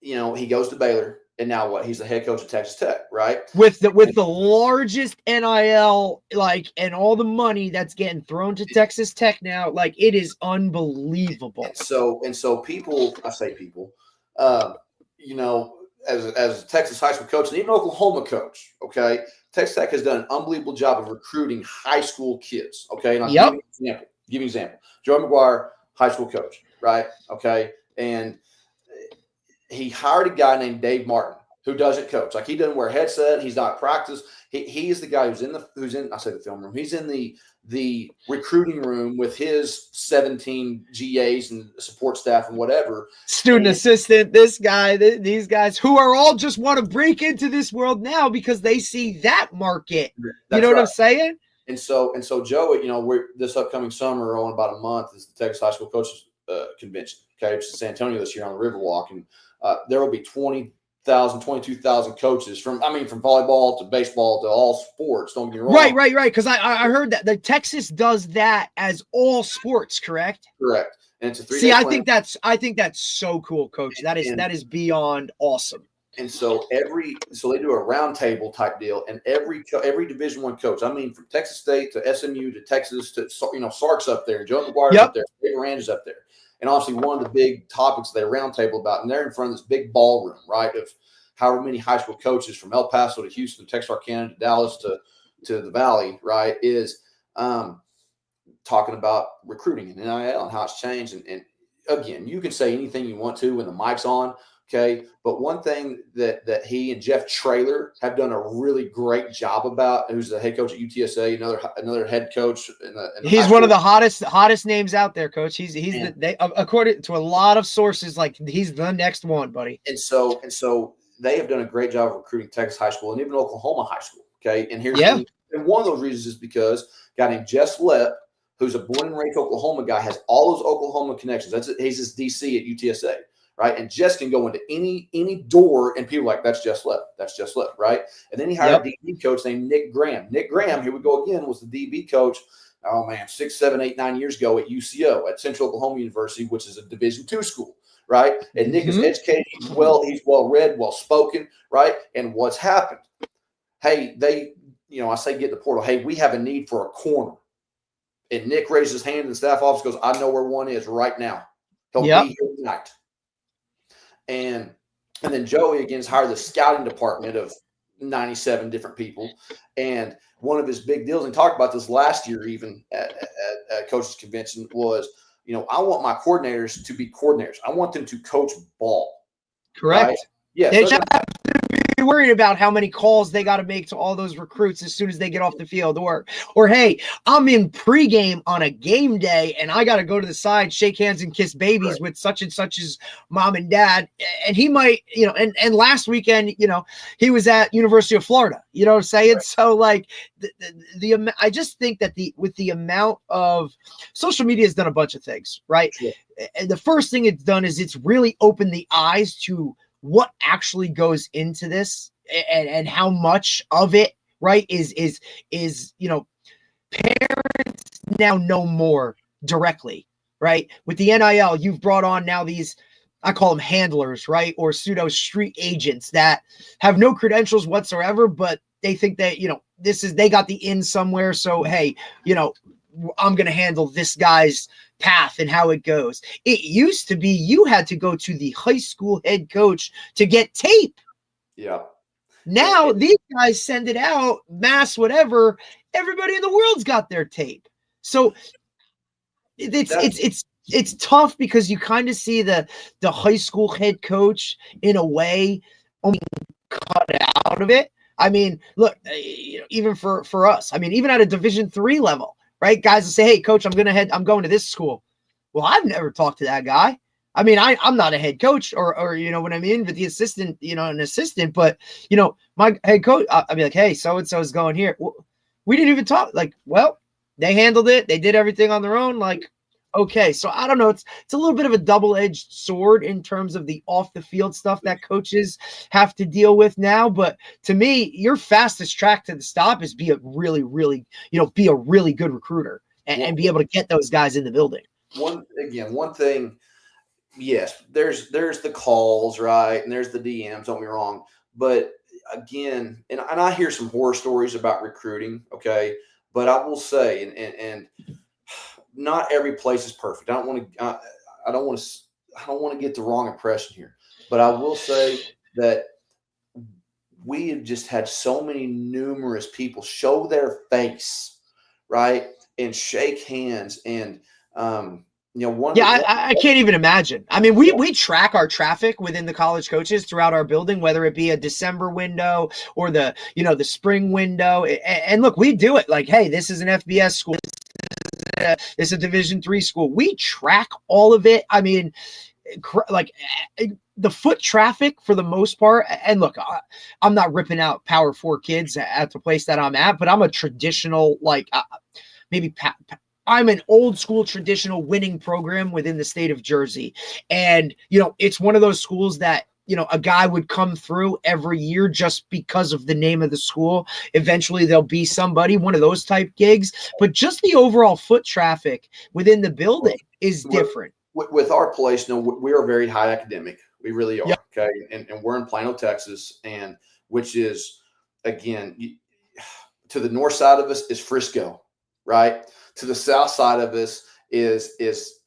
he goes to Baylor. And now what? He's the head coach of Texas Tech, right? With the largest NIL, and all the money that's getting thrown to Texas Tech now, it is unbelievable. And so people, I say people, as a Texas high school coach and even Oklahoma coach, okay, Texas Tech has done an unbelievable job of recruiting high school kids, okay? And I'll give you an example. Joe McGuire, high school coach, right? Okay, and he hired a guy named Dave Martin who doesn't coach. He doesn't wear a headset. He's not at practice. He's the guy who's in the film room. He's in the recruiting room with his 17 GAs and support staff and whatever. Student assistant, this guy, these guys who are all just want to break into this world now because they see that market. You know what I'm saying? And so Joey, we're this upcoming summer, or in about a month, is the Texas High School Coaches Convention. Okay, it's in San Antonio this year on the Riverwalk, and there will be 20 22,000 coaches from volleyball to baseball to all sports. Don't get me wrong. Right. Because I heard that the Texas does that as all sports, correct? Correct. And it's a 3-day See, plan. I think that's so cool, Coach. That is beyond awesome. And so they do a round table type deal, and every Division I coach, from Texas State to SMU to Texas to Sark's up there, Joe McGuire's up there, Dave Rand is up there, and obviously one of the big topics they round table about, and they're in front of this big ballroom, right, of however many high school coaches from El Paso to Houston, Texarkana to Dallas to the Valley, right, is talking about recruiting and NIL and how it's changed, and again, you can say anything you want to when the mic's on. Okay, but one thing that he and Jeff Traylor have done a really great job about, who's the head coach at UTSA, another head coach. He's one of the hottest names out there, Coach. They according to a lot of sources, like he's the next one, buddy. And so they have done a great job of recruiting Texas high school and even Oklahoma high school. Okay, and and one of those reasons is because a guy named Jess Lepp, who's a born and raised Oklahoma guy, has all those Oklahoma connections. He's his DC at UTSA. Right. And Jess can go into any door and people are like, that's Jess Lepp. That's Jess Lepp. Right. And then he hired a DB coach named Nick Graham. Nick Graham, here we go again, was the DB coach, 6, 7, 8, 9 years ago at UCO, at Central Oklahoma University, which is a Division II school. Right. And Nick is educated. He's well read, well spoken. Right. And what's happened? Hey, I say get in the portal. Hey, we have a need for a corner. And Nick raised his hand in the staff office, goes, I know where one is right now. He'll be here tonight. And then Joey again has hired the scouting department of 97 different people. And one of his big deals, and talked about this last year even at coaches convention, was, I want my coordinators to be coordinators. I want them to coach ball. Correct. Right? Yeah. They should have to be worried about how many calls they got to make to all those recruits as soon as they get off the field, or hey, I'm in pregame on a game day and I got to go to the side, shake hands and kiss babies with such and such's mom and dad. And he might, and last weekend, he was at University of Florida, you know what I'm saying? Right. So like I just think that with the amount of social media has done a bunch of things, right? Yeah. And the first thing it's done is it's really opened the eyes to what actually goes into this and how much of it, right, is parents now know more directly, right? With the NIL, you've brought on now these, I call them handlers, right? Or pseudo street agents that have no credentials whatsoever, but they think that, they got the in somewhere. So, hey, I'm going to handle this guy's path and how it goes. It used to be you had to go to the high school head coach to get tape. Yeah. Now these guys send it out, mass, whatever. Everybody in the world's got their tape. So it's tough because you kind of see the high school head coach in a way only cut out of it. I mean, look, even for us, even at a Division III level, right? Guys will say, hey, coach, I'm going to this school. Well, I've never talked to that guy. I'm not a head coach or you know what I mean, but the assistant, an assistant, but my head coach, I'll be like, hey, so-and-so is going here. Well, we didn't even talk. Like, well, they handled it. They did everything on their own. Like, okay. So I don't know. It's a little bit of a double-edged sword in terms of the off the field stuff that coaches have to deal with now. But to me, your fastest track to the stop is be a really, really, be a really good recruiter and be able to get those guys in the building. One thing, yes, there's the calls, right? And there's the DMs, don't be wrong. But again, and I hear some horror stories about recruiting, okay? But I will say, and not every place is perfect. I don't want to get the wrong impression here. But I will say that we have just had so many numerous people show their face, right? And shake hands and I can't even imagine. We track our traffic within the college coaches throughout our building, whether it be a December window or the spring window. And look, we do it like, hey, this is an FBS school. This is a Division III school. We track all of it. Like the foot traffic for the most part. And look, I'm not ripping out Power 4 kids at the place that I'm at, but I'm a traditional, I'm an old school traditional winning program within the state of Jersey. And, it's one of those schools that a guy would come through every year just because of the name of the school. Eventually there'll be somebody, one of those type gigs, but just the overall foot traffic within the building is different. With our place, we are very high academic. We really are. Yep. Okay. And we're in Plano, Texas, and which is, again, to the north side of us is Frisco, right? To the south side of us is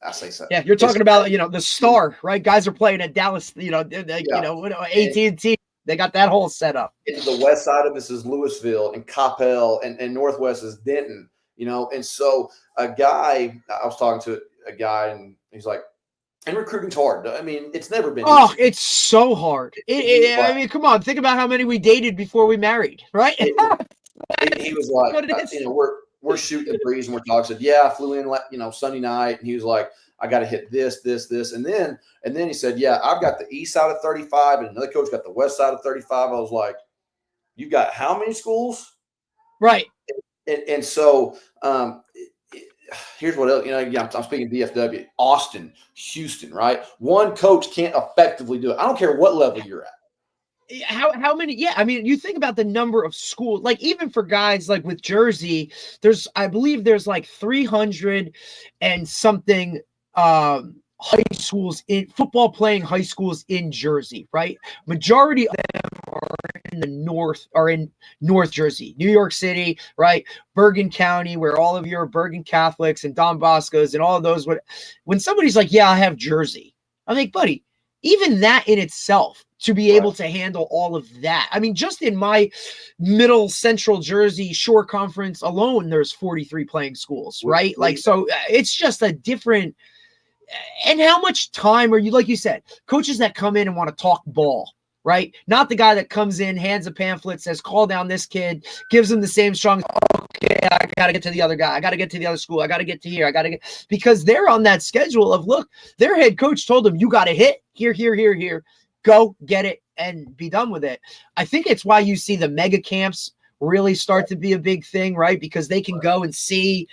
I say so. Yeah, you're talking about the Star, right? Guys are playing at Dallas, AT&T. They got that whole setup. And the west side of us is Louisville and Coppell, and northwest is Denton. And so I was talking to a guy, and he's like, and recruiting's hard. I mean, it's never been easy. It's so hard. I mean, come on, think about how many we dated before we married, right? He was like, we're shooting the breeze, and we're talking. Said, yeah, I flew in, Sunday night, and he was like, I got to hit this, and then he said, yeah, I've got the east side of 35, and another coach got the west side of 35. I was like, you got how many schools? Right. And so here's what else, I'm speaking DFW, Austin, Houston, right? One coach can't effectively do it. I don't care what level you're at. How many? Yeah, I mean, you think about the number of schools, like even for guys like with Jersey, I believe there's like 300 and something high schools in football playing high schools in Jersey, right? Majority of them are in the north, are in North Jersey, New York City, right? Bergen County, where all of your Bergen Catholics and Don Boscos and all of those. When somebody's like, yeah, I have Jersey, I'm like, buddy, even that in itself, to be able to handle all of that. I mean, just in my middle central Jersey Shore Conference alone, there's 43 playing schools, right? So it's just a different. And how much time are you, like you said, coaches that come in and want to talk ball, right? Not the guy that comes in, hands a pamphlet, says, call down this kid, gives him the same strong, okay, I got to get to the other guy. I got to get to the other school. I got to get to here. Because they're on that schedule of, look, their head coach told them, you got to hit here. Go get it and be done with it. I think it's why you see the mega camps really start to be a big thing, right? Because they can go and see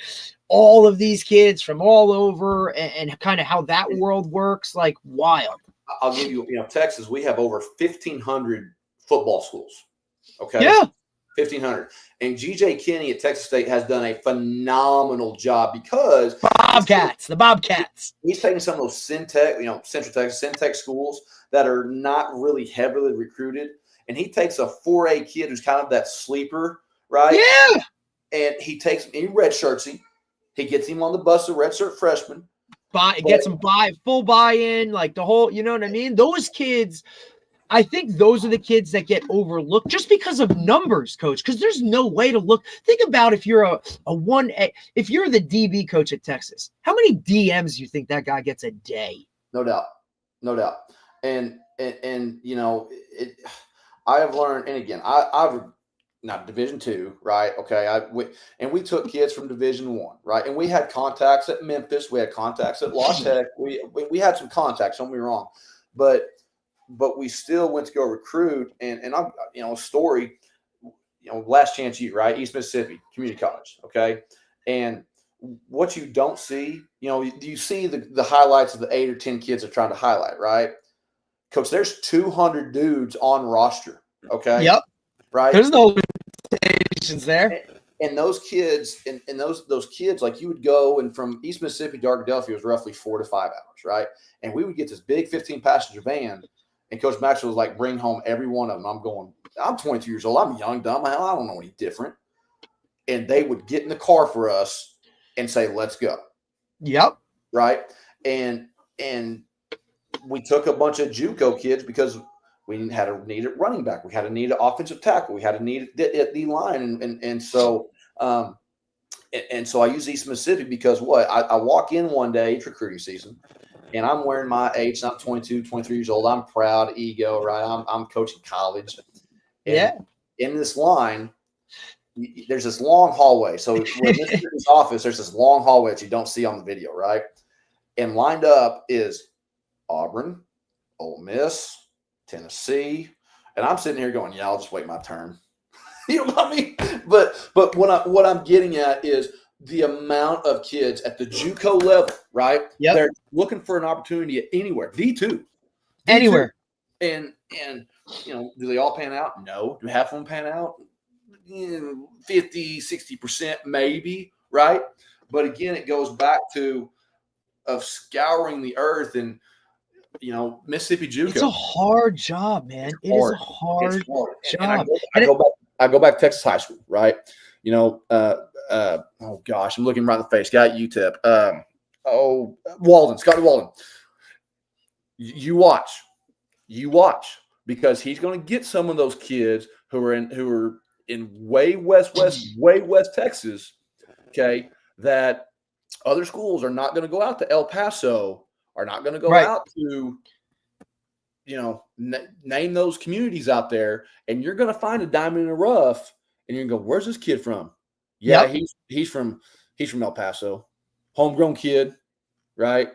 all of these kids from all over and kind of how that world works, like wild. I'll give you, Texas, we have over 1,500 football schools. Okay. Yeah. 1,500. And GJ Kinney at Texas State has done a phenomenal job because the Bobcats. He's taking some of those Central Texas Syntech schools that are not really heavily recruited. And he takes a 4A kid who's kind of that sleeper, right? Yeah. And he takes him, he redshirts him. He gets him on the bus, a redshirt freshman. Gets him full buy-in, like the whole, you know what I mean? Those kids, I think those are the kids that get overlooked just because of numbers, coach, because there's no way to look. Think about if you're a 1A, if you're the DB coach at Texas, how many DMs do you think that guy gets a day? No doubt. And I have learned, and again, I've not Division II, right? Okay, we took kids from Division I, right? And we had contacts at Memphis, we had contacts at La Tech, we had some contacts. Don't be wrong, but we still went to go recruit. And I'm, a story, Last Chance U, right? East Mississippi Community College, okay. And what you don't see, you see the highlights of the 8 or 10 kids they're trying to highlight, right? Coach, there's 200 dudes on roster, okay. Yep. Right. There's no limitations there. And those kids, and those kids, like you would go, and from East Mississippi to Arkadelphia was roughly 4 to 5 hours, right? And we would get this big 15-passenger van, and Coach Maxwell was like, bring home every one of them. I'm 22 years old. I'm young, dumb. I don't know any different. And they would get in the car for us and say, let's go. Yep. Right. And we took a bunch of JUCO kids because we had a need at running back. We had a need at offensive tackle. We had a need at the line. And so I use East Mississippi because I walk in one day, it's recruiting season, and I'm wearing my age. I'm 22, 23 years old. I'm proud, ego, right? I'm coaching college. And in this line, there's this long hallway. So when this is his office, there's this long hallway that you don't see on the video, right? And lined up is Auburn, Ole Miss, Tennessee, and I'm sitting here going, yeah, I'll just wait my turn. You know what I mean? But what I'm getting at is the amount of kids at the JUCO level, right? Yep. They're looking for an opportunity at anywhere, D2. Anywhere. And And, do they all pan out? No. Do half of them pan out? 50, 60% maybe, right? But again, it goes back to of scouring the earth and, Mississippi JUCO. It's a hard job, man. It is a hard job. And I go back to Texas high school, right? Oh gosh, I'm looking right in the face. Got UTEP. Scotty Walden. You watch, because he's going to get some of those kids who are in way west Texas, okay, that other schools are not going to go out to El Paso, are not going to go out to, name those communities out there, and you're going to find a diamond in the rough, and you're going to go, where's this kid from? Yeah, he's from El Paso, homegrown kid, right?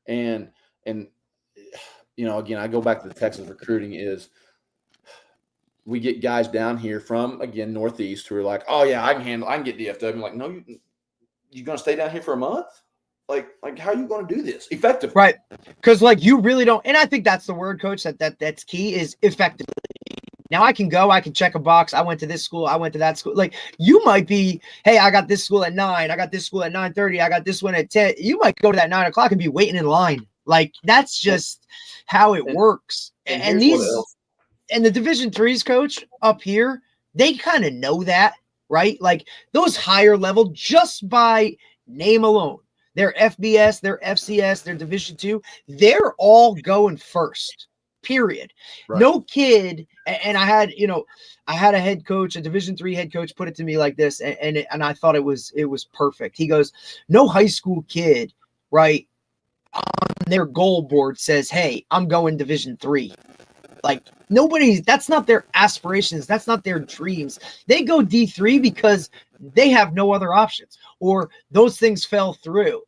And again, I go back to the Texas recruiting is we get guys down here from, again, Northeast who are like, oh yeah, I can get DFW. I'm like, no, you're going to stay down here for a month? Like how are you going to do this effectively? Right. Because you really don't. And I think that's the word, Coach, that's key is effectively. Now I can check a box. I went to this school. I went to that school. You might be, hey, I got this school at 9. I got this school at 9:30. I got this one at 10. You might go to that 9 o'clock and be waiting in line. That's just how it works. And the Division IIIs, Coach, up here, they kind of know that, right? Those higher level, just by name alone, their FBS, their FCS, their Division II, they're all going first, period. Right. No kid, and I had a head coach, a Division III head coach put it to me like this, and I thought it was perfect. He goes, no high school kid, right, on their goal board says, hey, I'm going Division III. That's not their aspirations. That's not their dreams. They go D3 because they have no other options or those things fell through.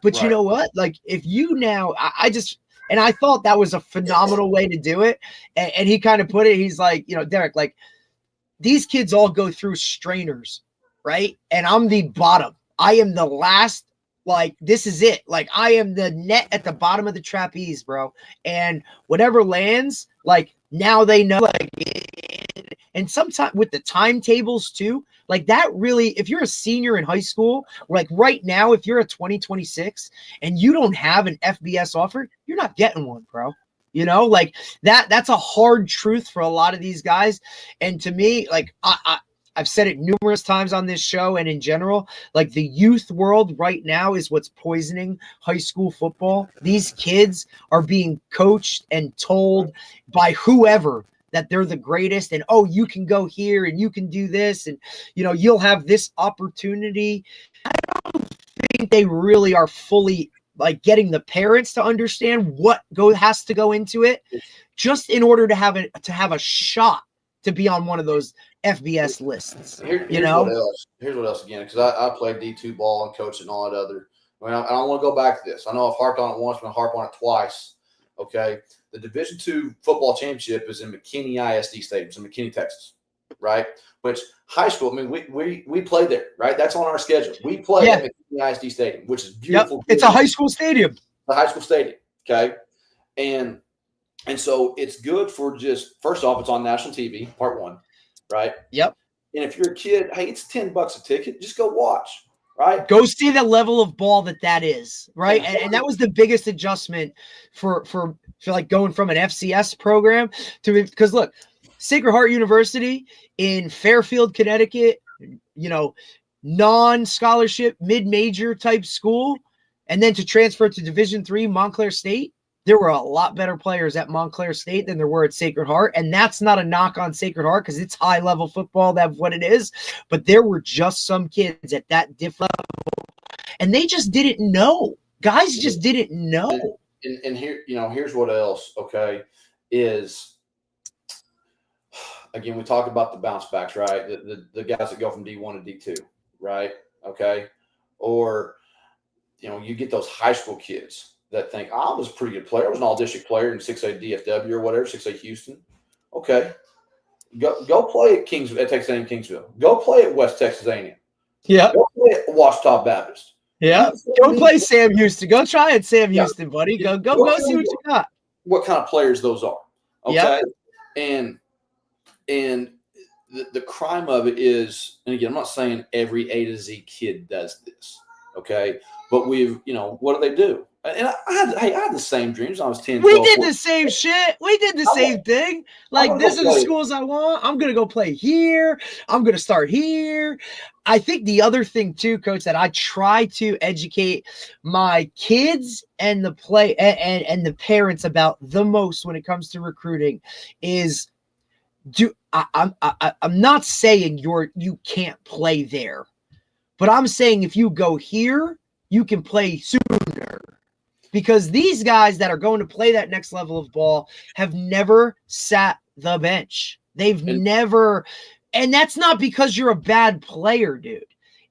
But right. You know what? If you now, I thought that was a phenomenal way to do it. And he kind of put it, he's like, Derek, these kids all go through strainers, right? And I'm the bottom. I am the last. This is it. I am the net at the bottom of the trapeze, bro. And whatever lands, now they know. And sometimes with the timetables too, that really, if you're a senior in high school, right now, if you're a 2026 and you don't have an FBS offer, you're not getting one, bro. That's a hard truth for a lot of these guys. And to me, I've said it numerous times on this show and in general, the youth world right now is what's poisoning high school football. These kids are being coached and told by whoever that they're the greatest and, oh, you can go here and you can do this and, you'll have this opportunity. I don't think they really are fully getting the parents to understand what has to go into it just in order to have a shot to be on one of those FBS lists. Here's what else again, because I played D2 ball and coached and all that other. I don't want to go back to this. I know I've harped on it once, but I'll harp on it twice. Okay. The Division II football championship is in McKinney ISD Stadium. It's in McKinney, Texas, right? Which high school, we play there, right? That's on our schedule. We play at McKinney ISD Stadium, which is beautiful. Yep. It's a high school stadium. A high school stadium, okay? And so it's good for just, first off, it's on national TV, part one, right? Yep. And if you're a kid, hey, it's $10 a ticket. Just go watch, right? Go see the level of ball that is, right? And that was the biggest adjustment for going from an FCS program to, because look, Sacred Heart University in Fairfield, Connecticut, non-scholarship, mid-major type school, and then to transfer to Division III Montclair State, there were a lot better players at Montclair State than there were at Sacred Heart. And that's not a knock on Sacred Heart because it's high-level football. That's what it is. But there were just some kids at that diff level, and they just didn't know. Guys just didn't know. And here, here's what else, okay, is, again, we talk about the bounce backs, right? The guys that go from D1 to D2, right? Okay. Or, you get those high school kids that think, I was a pretty good player. I was an all-district player in 6A DFW or whatever, 6A Houston. Okay. Go play at Texas A&M Kingsville. Go play at West Texas A&M. Yeah. Go play at Washita Baptist. Yeah. Go play Sam Houston. Go try it, Sam Houston, buddy. Go see what you got. What kind of players those are. Okay. Yep. And the crime of it is, and again, I'm not saying every A to Z kid does this, okay? But what do? And I had the same dreams when I was 10, 12. We did the same shit. We did the same thing. Like, this are the schools I want. I'm going to go play here. I'm going to start here. I think the other thing too, Coach, that I try to educate my kids and the and the parents about the most when it comes to recruiting is I'm not saying you can't play there, but I'm saying if you go here, you can play sooner. Because these guys that are going to play that next level of ball have never sat the bench. They've never, and that's not because you're a bad player, dude.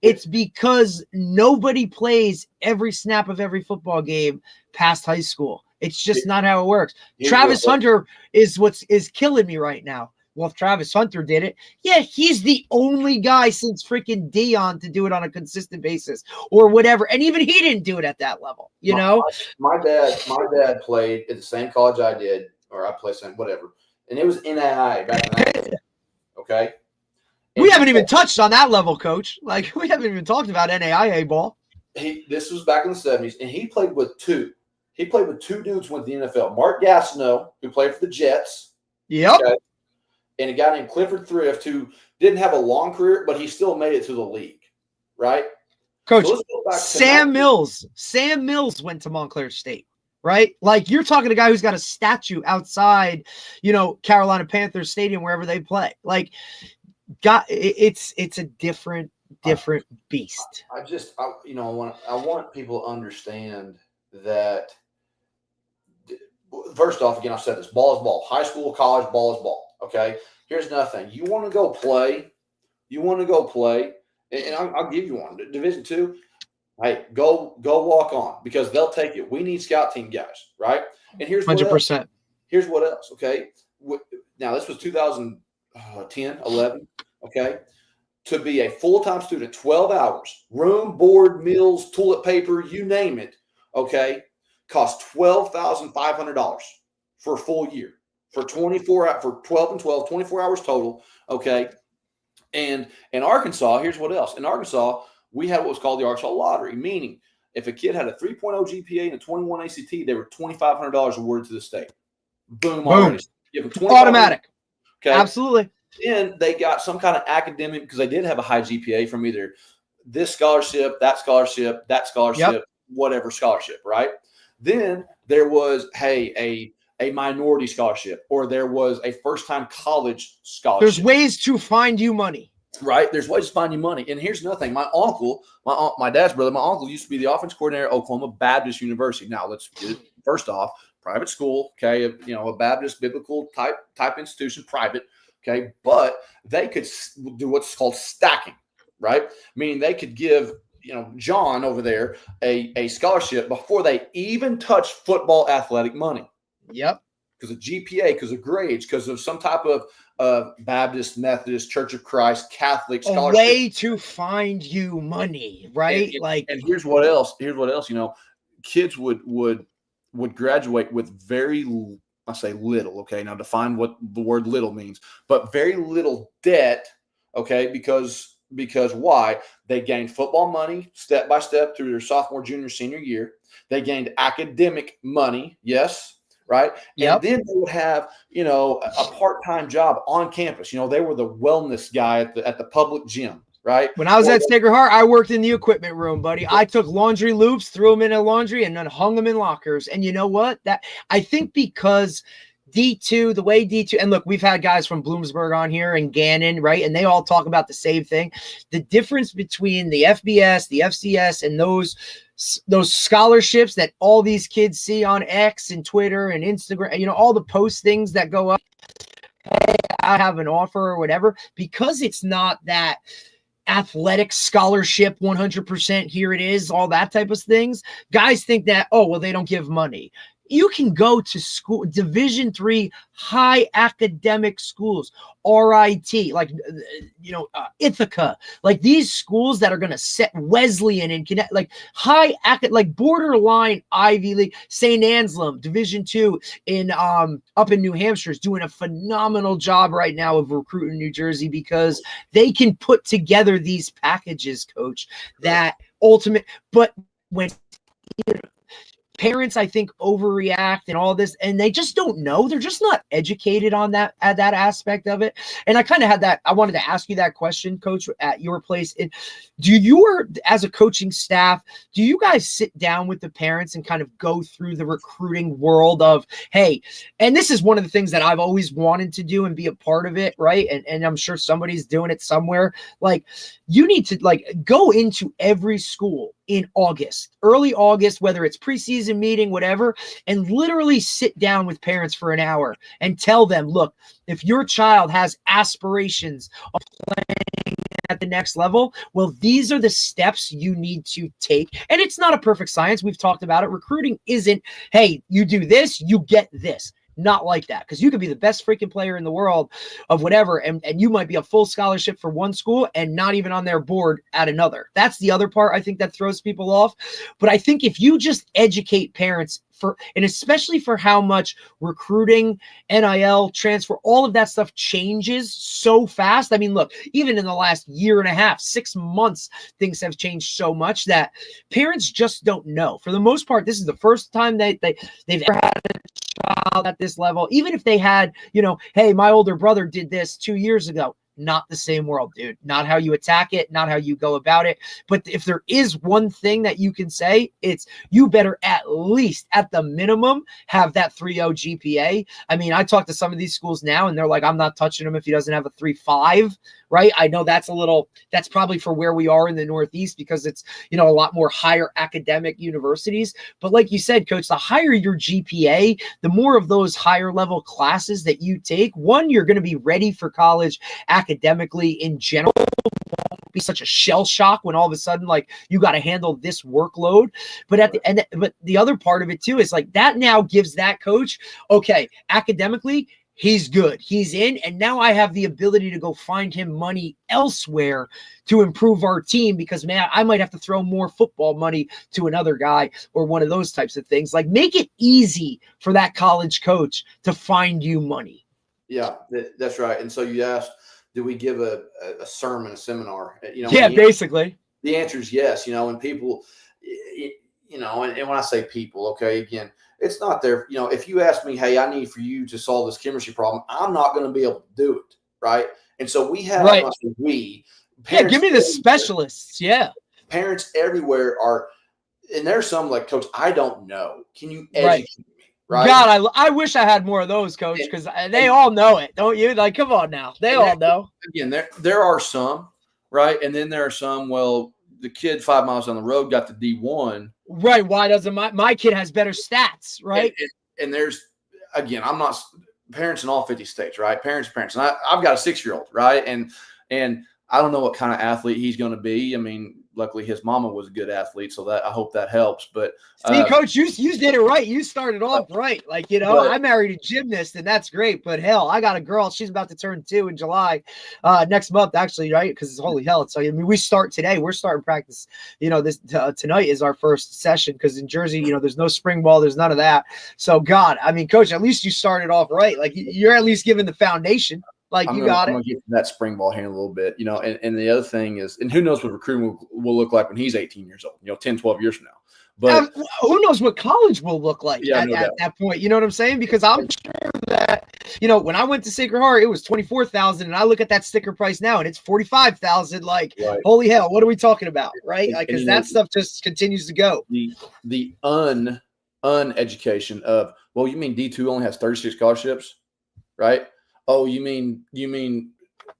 It's because nobody plays every snap of every football game past high school. It's just not how it works. Travis Hunter is killing me right now. Well, if Travis Hunter did it, yeah, he's the only guy since freaking Dion to do it on a consistent basis or whatever. And even he didn't do it at that level, you know? My dad played at the same college I did, or I played same, whatever. And it was NAIA back in that day, okay? And we haven't even touched on that level, Coach. Like, we haven't even talked about NAIA ball. This was back in the 70s, and he played with two. He played with two dudes who went to the NFL. Mark Gastineau, who played for the Jets. Yep. Okay? And a guy named Clifford Thrift, who didn't have a long career, but he still made it to the league, right? Coach, so Sam Mills went to Montclair State, right? Like, you're talking to a guy who's got a statue outside, Carolina Panthers Stadium, wherever they play. Like, it's a different beast. I want people to understand that. First off, again, I've said this: ball is ball. High school, college, ball is ball. Okay. Here's another thing: you want to go play, and I'll give you one. Division II, hey, go walk on, because they'll take you. We need scout team guys, right? And here's 100%. Here's what else. Okay. Now this was 2010, 11. Okay. To be a full-time student, 12 hours, room, board, meals, toilet paper, you name it. Okay. Cost $12,500 for a full year, for 12 and 12, 24 hours total. Okay. And in Arkansas, here's what else. In Arkansas, we had what was called the Arkansas Lottery, meaning if a kid had a 3.0 GPA and a 21 ACT, they were $2,500 awarded to the state. Boom. Already. Automatic. Okay. Absolutely. Then they got some kind of academic, because they did have a high GPA, from either this scholarship, that scholarship, whatever scholarship, right? Then there was, a minority scholarship, or there was a first-time college scholarship. There's ways to find you money. Right? There's ways to find you money. And here's another thing. My dad's brother, my uncle used to be the offense coordinator at Oklahoma Baptist University. Now, let's get it first off. Private school, okay, a Baptist biblical type institution, private, okay, but they could do what's called stacking, right? Meaning they could give John over there a scholarship before they even touch football athletic money. Yep. Because of GPA, because of grades, because of some type of Baptist, Methodist, Church of Christ, Catholic scholarship. A way to find you money, right? And here's what else. Kids would graduate with very, I say little, okay? Now define what the word little means, but very little debt, okay? Because why? They gained football money step by step through their sophomore, junior, senior year. They gained academic money, yes, right? Yep. And then they would have, a part-time job on campus. They were the wellness guy at the public gym, right? When I was at Sacred Heart, I worked in the equipment room, buddy. I took laundry loops, threw them in a laundry, and then hung them in lockers. And you know what? I think because D2, the way D2, and look, we've had guys from Bloomsburg on here and Gannon, right? And they all talk about the same thing. The difference between the FBS, the FCS, and those scholarships that all these kids see on X and Twitter and Instagram, all the post things that go up, hey, I have an offer or whatever, because it's not that athletic scholarship 100%, here it is, all that type of things. Guys think that, they don't give money. You can go to school, Division III high academic schools, RIT, like, Ithaca, like these schools that are going to set Wesleyan and connect, like like borderline Ivy League. St. Anselm, Division II in up in New Hampshire is doing a phenomenal job right now of recruiting New Jersey because they can put together these packages, Coach, that ultimate. But when parents, I think, overreact and all this, and they just don't know. They're just not educated on that aspect of it. And I kind of had that. I wanted to ask you that question, Coach, at your place. As a coaching staff, do you guys sit down with the parents and kind of go through the recruiting world of, hey, and this is one of the things that I've always wanted to do and be a part of it, right? And I'm sure somebody's doing it somewhere. Like, you need to go into every school in August, early August, whether it's preseason meeting, whatever, and literally sit down with parents for an hour and tell them, look, if your child has aspirations of playing at the next level, well, these are the steps you need to take. And it's not a perfect science. We've talked about it. Recruiting isn't, hey, you do this, you get this. Not like that, because you could be the best freaking player in the world of whatever, and you might be a full scholarship for one school and not even on their board at another. That's the other part I think that throws people off. But I think if you just educate parents and especially for how much recruiting, NIL, transfer, all of that stuff changes so fast. I mean, look, even in the last year and a half, 6 months, things have changed so much that parents just don't know. For the most part, this is the first time they've ever had a child at this level. Even if they had, hey, my older brother did this 2 years ago. Not the same world, dude. Not how you attack it, not how you go about it. But if there is one thing that you can say, it's you better at least, at the minimum, have that 3.0 GPA. I mean, I talk to some of these schools now, and they're like, I'm not touching him if he doesn't have a 3.5, right? I know that's probably for where we are in the Northeast because it's, a lot more higher academic universities. But like you said, Coach, the higher your GPA, the more of those higher level classes that you take, one, you're going to be ready for college academically in general. Won't be such a shell shock when all of a sudden you got to handle this workload. But but the other part of it too is that now gives that coach, okay, academically he's good, he's in, and now I have the ability to go find him money elsewhere to improve our team because, man, I might have to throw more football money to another guy or one of those types of things. Make it easy for that college coach to find you money. Yeah, that's right. And so you asked, do we give a sermon, a seminar? Yeah, basically. The answer is yes. And people, and when I say people, okay, again, it's not there. If you ask me, hey, I need for you to solve this chemistry problem, I'm not going to be able to do it, right? And so we have, right. Give me the specialists. Yeah, parents everywhere are, and there's some Coach, I don't know. Can you educate me? Right? God, I wish I had more of those, Coach, because they all know it, don't you? Come on now, they all know. Again, there are some, right, and then there are some. Well, the kid 5 miles down the road got the D1. Right. Why doesn't my kid has better stats, right? And there's, again, I'm not parents in all 50 states, right? Parents. And I've got a 6-year-old, right? And I don't know what kind of athlete he's going to be. I mean, luckily his mama was a good athlete, so that I hope that helps. But see, Coach, you did it right. You started off right. I married a gymnast, and that's great. But hell, I got a girl. She's about to turn 2 in July, next month, actually, right? Because it's holy hell. So we start today. We're starting practice. This tonight is our first session because in Jersey, there's no spring ball, there's none of that. So God, I mean, Coach, at least you started off right. You're at least giving the foundation. I'm going to get to that spring ball here in a little bit, and the other thing is, and who knows what recruiting will look like when he's 18 years old, 10, 12 years from now. But who knows what college will look like at that point? You know what I'm saying? Because I'm sure that, when I went to Sacred Heart, it was $24,000, and I look at that sticker price now, and it's $45,000. Right. Holy hell, what are we talking about, right? Because that stuff just continues to go. The uneducation of, well, you mean D2 only has 36 scholarships, right? Oh, you mean D1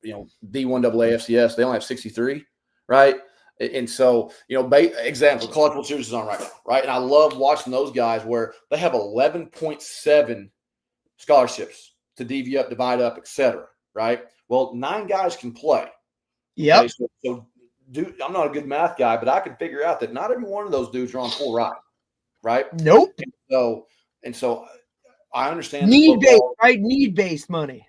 AA FCS, they only have 63, right? And so, example, College World Series is on right now, right? And I love watching those guys where they have 11.7 scholarships to divvy up, divide up, etc., right? Well, 9 guys can play. Yeah. Okay? So dude, I'm not a good math guy, but I can figure out that not every one of those dudes are on full ride, right? Nope. And so And so I understand need-based, right? Need-based money.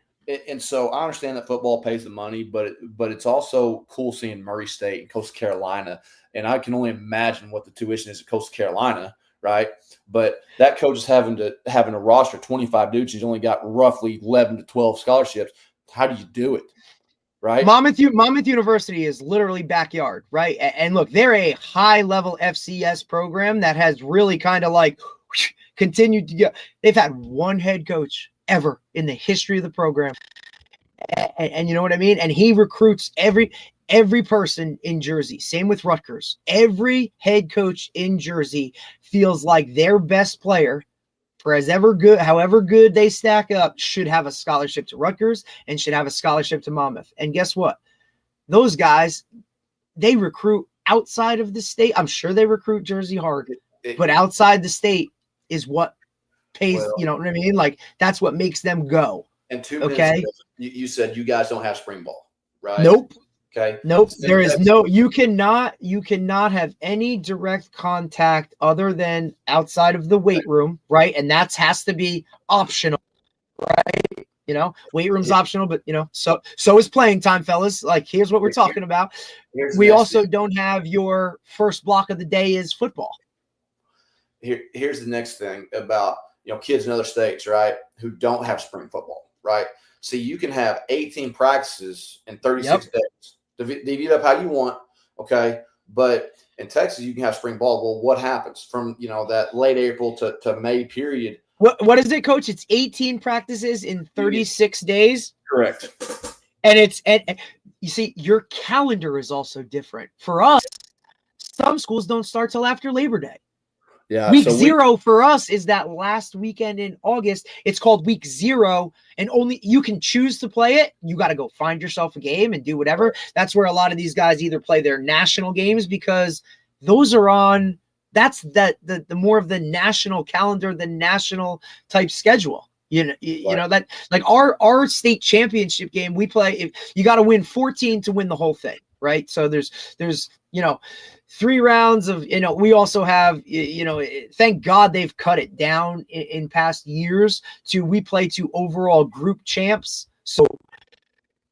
And so I understand that football pays the money, but it's also cool seeing Murray State and Coastal Carolina. And I can only imagine what the tuition is at Coastal Carolina, right? But that coach is having a roster of 25 dudes. He's only got roughly 11 to 12 scholarships. How do you do it, right? Monmouth University is literally backyard, right? And look, they're a high-level FCS program that has really kind of like continued to go. They've had one head coach ever in the history of the program. And you know what I mean? And he recruits every person in Jersey. Same with Rutgers. Every head coach in Jersey feels like their best player, however good they stack up, should have a scholarship to Rutgers and should have a scholarship to Monmouth. And guess what? Those guys, they recruit outside of the state. I'm sure they recruit Jersey hard, but outside the state is what pays, you know what I mean? Like, that's what makes them go. And 2 minutes ago, you said you guys don't have spring ball, right? Nope. Okay. Nope. There is no, you cannot have any direct contact other than outside of the weight room, right? And that has to be optional, right? You know, weight room's optional, but you know, so is playing time, fellas. Like, here's what we're talking about. We also don't have your first block of the day is football. Here's the next thing about, you know, kids in other states, right, who don't have spring football, right? See, you can have 18 practices in 36 days. Divvy it up how you want, okay? But in Texas, you can have spring ball. Well, what happens from, you know, that late April to May period? What is it, Coach? It's 18 practices in 36 days? Correct. And you see, your calendar is also different. For us, some schools don't start till after Labor Day. Yeah, week 0 for us is that last weekend in August. It's called week 0, and only you can choose to play it. You got to go find yourself a game and do whatever. That's where a lot of these guys either play their national games, because those are on. That's the more of the national calendar, the national type schedule. You know that, like, our state championship game, we play. If you got to win 14 to win the whole thing, right? So there's 3 rounds of, we also have, thank God they've cut it down in past years we play to overall group champs. So,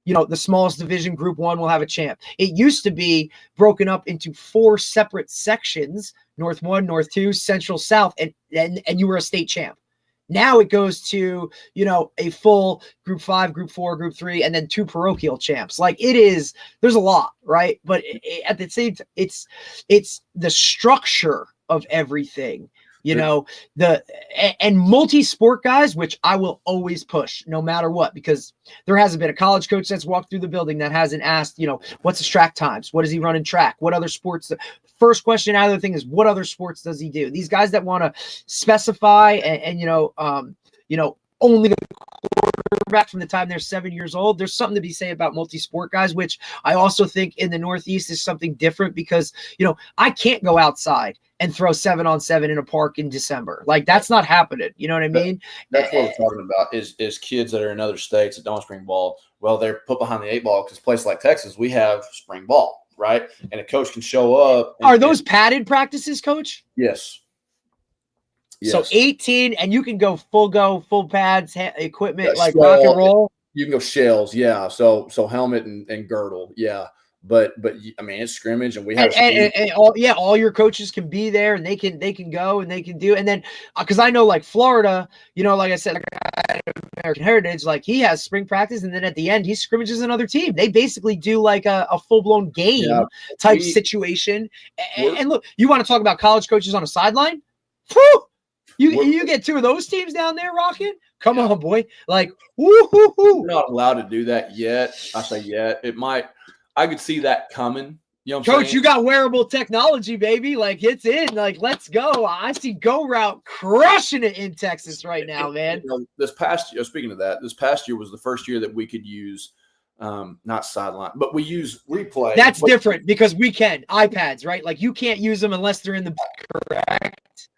the smallest division, group 1, will have a champ. It used to be broken up into 4 separate sections, North 1, North 2, Central, South, and you were a state champ. Now it goes to, a full group 5, group 4, group 3, and then 2 parochial champs. Like, there's a lot, right? But at the same time, it's the structure of everything, and multi-sport guys, which I will always push no matter what, because there hasn't been a college coach that's walked through the building that hasn't asked, what's his track times? What does he run in track? What other sports? First question out of the thing is, what other sports does he do? These guys that want to specify and only the quarterback from the time they're 7 years old. There's something to be said about multi-sport guys, which I also think in the Northeast is something different, because, I can't go outside and throw 7-on-7 in a park in December. Like, that's not happening. You know what I mean? That's what we're talking about is kids that are in other states that don't spring ball. Well, they're put behind the 8 ball because places like Texas, we have spring ball. Right. And a coach can show up. Are those padded practices, Coach? Yes. So 18, and you can go full pads, equipment, like rock and roll. You can go shells. Yeah. So helmet and girdle. Yeah. But I mean, it's scrimmage, and we have all your coaches can be there, and they can go and they can do. And then because I know, like, Florida, like I said, like American Heritage, like, he has spring practice, and then at the end he scrimmages another team. They basically do like a full-blown game type situation. And look, you want to talk about college coaches on a sideline? Whew! You get 2 of those teams down there rocking. Come on, boy! Like, woo-hoo-hoo. We're not allowed to do that yet. I say yet. It might. I could see that coming. You know what I'm Coach, saying? you got wearable technology, baby. Like, it's in. Like, let's go. I see Go Route crushing it in Texas right now, man. This past year, speaking of that, this past year was the first year that we could use not sideline, but we use replay. That's different because we can. iPads, right? Like, you can't use them unless they're in the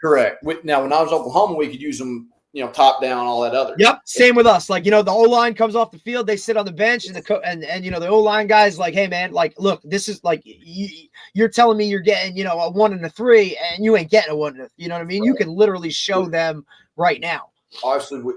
correct. Now, when I was in Oklahoma, we could use them top down, all that other. Yep. Same with us. Like, the O-line comes off the field, they sit on the bench, and the O-line guys like, hey man, like, look, this is like, you're telling me you're getting, a 1 and a 3, and you ain't getting a 1 and a, you know what I mean? Right. You can literally show them right now. Obviously,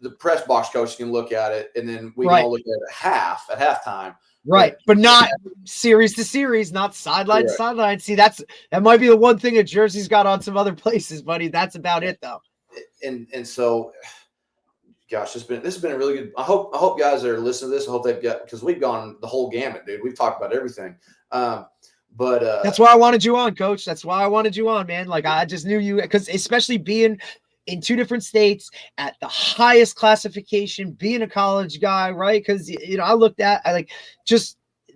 the press box coach can look at it, and then we can all look at it at halftime. Right, but not series to series, not sideline to sideline. See, that might be the one thing that Jersey's got on some other places, buddy. That's about it, though. And so, gosh, this has been a really good. I hope guys that are listening to this, I hope they've got, because we've gone the whole gamut, dude. We've talked about everything. But that's why I wanted you on, Coach. That's why I wanted you on, man. Like, I just knew you, because especially being in 2 different states at the highest classification, being a college guy, right? Because, I looked at,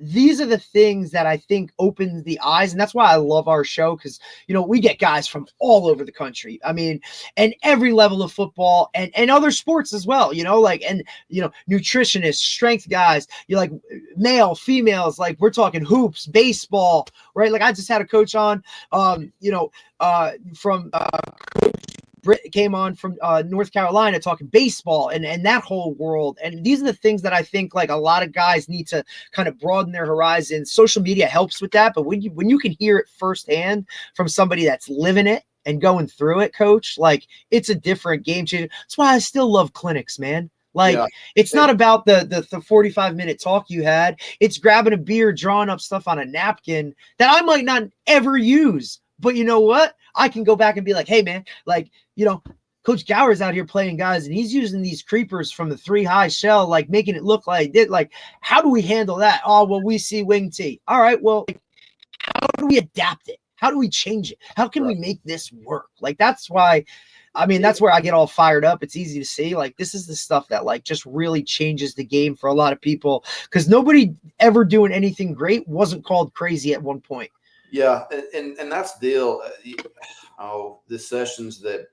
these are the things that I think opens the eyes. And that's why I love our show, because, we get guys from all over the country. I mean, and every level of football and other sports as well, nutritionists, strength guys, male, females, like we're talking hoops, baseball, right? Like I just had a coach on, from Britt came on from North Carolina talking baseball and that whole world. And these are the things that I think like a lot of guys need to kind of broaden their horizons. Social media helps with that. But when you can hear it firsthand from somebody that's living it and going through it, Coach, like it's a different game changer. That's why I still love clinics, man. Like it's not about the 45-minute talk you had. It's grabbing a beer, drawing up stuff on a napkin that I might not ever use. But you know what? I can go back and be like, hey, man, like, Coach Gower's out here playing guys, and he's using these creepers from the 3-high shell, like making it look like it. Like, how do we handle that? Oh, well, we see wing T. All right, well, how do we adapt it? How do we change it? How can we make this work? Like, that's why, that's where I get all fired up. It's easy to see. Like, this is the stuff that, like, just really changes the game for a lot of people, because nobody ever doing anything great wasn't called crazy at one point. Yeah, and that's the deal. The sessions that,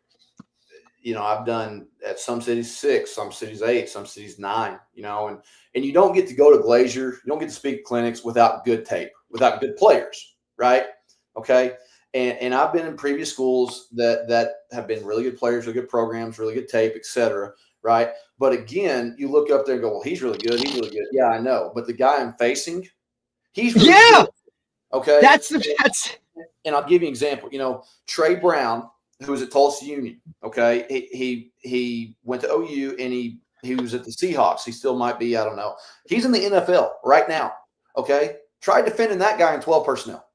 I've done at some cities 6, some cities 8, some cities 9, and you don't get to go to Glazier, you don't get to speak clinics without good tape, without good players, right? Okay. And I've been in previous schools that have been really good players, really good programs, really good tape, et cetera, right? But again, you look up there and go, well, he's really good. He's really good. Yeah, I know. But the guy I'm facing, he's really good. Okay. And I'll give you an example. Trey Brown, who was at Tulsa Union. Okay. He went to OU and he was at the Seahawks. He still might be, I don't know. He's in the NFL right now. Okay. Try defending that guy in 12 personnel.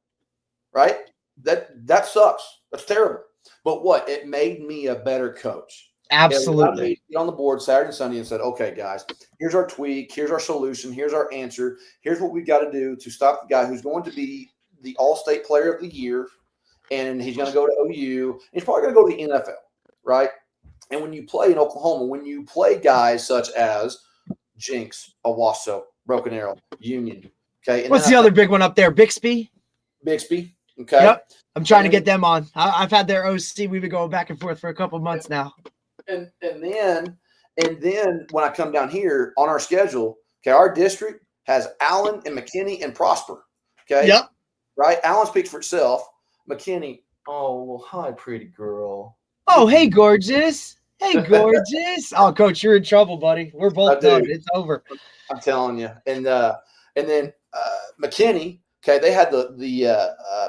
Right. That sucks. That's terrible. But what? It made me a better coach. Absolutely. Get on the board Saturday and Sunday and said, okay, guys, here's our tweak. Here's our solution. Here's our answer. Here's what we've got to do to stop the guy who's going to be the All-State Player of the Year, and he's going to go to OU. He's probably going to go to the NFL, right? And when you play in Oklahoma, when you play guys such as Jinx, Owasso, Broken Arrow, Union, okay? And what's the other big one up there? Bixby? Bixby, okay. Yep. I'm trying to get them on. I've had their OC. We've been going back and forth for a couple of months now. And then when I come down here on our schedule, okay, our district has Allen and McKinney and Prosper. Okay. Yep. Right. Allen speaks for itself. McKinney. Oh, well, hi, pretty girl. Oh, hey, gorgeous. Hey, gorgeous. Oh, Coach, you're in trouble, buddy. We're both done. It's over. I'm telling you. And then McKinney. Okay, they had the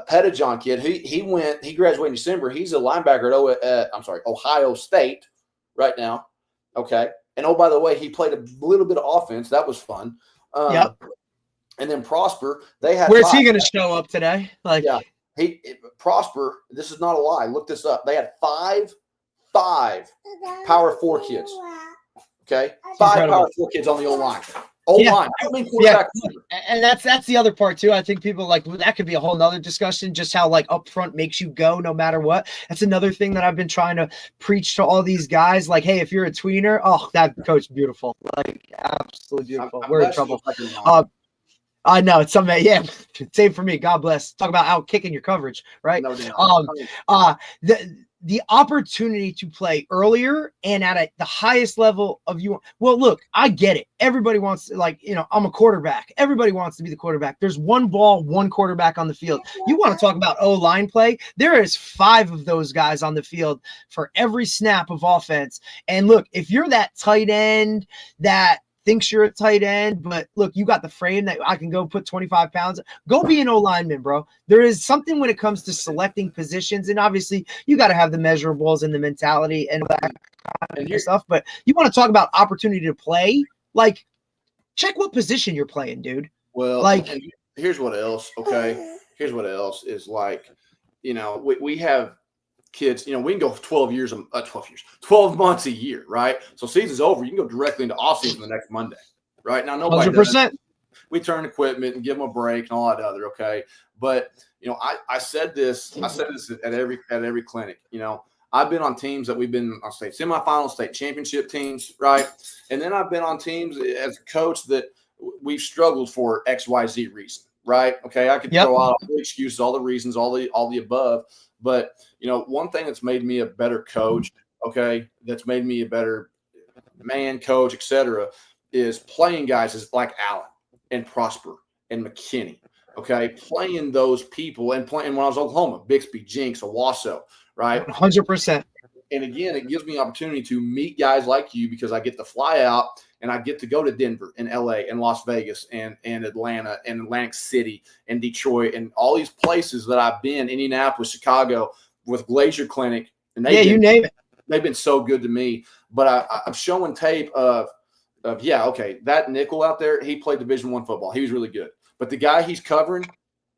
Pettijohn kid. He graduated in December. He's a linebacker at Ohio State right now. Okay, and oh, by the way, he played a little bit of offense. That was fun. Yep. And then Prosper, they had. Where's he going to show up today? Prosper. This is not a lie. Look this up. They had five Power 4 kids. Okay, 5 Power 4 kids on the O-line. Line. I mean, and that's the other part too. I think people that could be a whole nother discussion, just how upfront makes you go no matter what. That's another thing that I've been trying to preach to all these guys. Like, hey, if you're a tweener, that coach beautiful, absolutely beautiful. We're in trouble. I know it's something. Yeah, same for me. God bless. Talk about out kicking your coverage, right? No doubt. the opportunity to play earlier and at the highest level of you. Well, look, I get it. Everybody wants to, like, I'm a quarterback. Everybody wants to be the quarterback. There's one ball, one quarterback on the field. You want to talk about O-line play? There is 5 of those guys on the field for every snap of offense. And look, if you're that tight end that thinks you're a tight end, but look, you got the frame that I can go put 25 pounds. Go be an O-lineman, bro. There is something when it comes to selecting positions, and obviously you got to have the measurables and the mentality and that kind of stuff. But you want to talk about opportunity to play? Like, check what position you're playing, dude. Well, like, and here's what else. Okay, here's what else is like. We have kids, we can go 12 months a year, right? So season's over, you can go directly into off season the next Monday, right? Now, nobody 100%. does. We turn equipment and give them a break and all that other, okay? But, I said this at every clinic, I've been on teams that we've been on state semifinal, state championship teams, right? And then I've been on teams as a coach that we've struggled for XYZ reason, right? Okay, I could throw out all the excuses, all the reasons, all the above. But, one thing that's made me a better coach, okay, that's made me a better man, coach, etc., is playing guys like Allen and Prosper and McKinney, okay, playing those people and playing when I was in Oklahoma, Bixby, Jinx, Owasso, right? 100%. And again, it gives me opportunity to meet guys like you because I get to fly out and I get to go to Denver and LA and Las Vegas and Atlanta and Atlantic City and Detroit and all these places that I've been, Indianapolis, Chicago, with Glacier Clinic. And you name it. They've been so good to me. But I'm showing tape of that nickel out there, he played Division I football. He was really good. But the guy he's covering,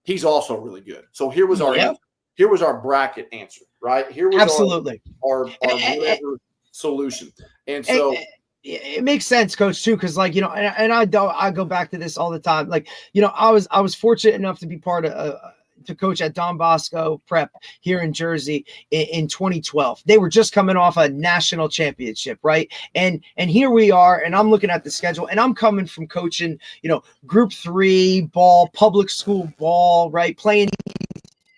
he's also really good. So here was our bracket answer, right? Here was absolutely our whatever solution. And so it makes sense, Coach, too, because I go back to this all the time. I was fortunate enough to be part of to coach at Don Bosco Prep here in Jersey in 2012. They were just coming off a national championship, right? And here we are, and I'm looking at the schedule, and I'm coming from coaching, Group 3 ball, public school ball, right? Playing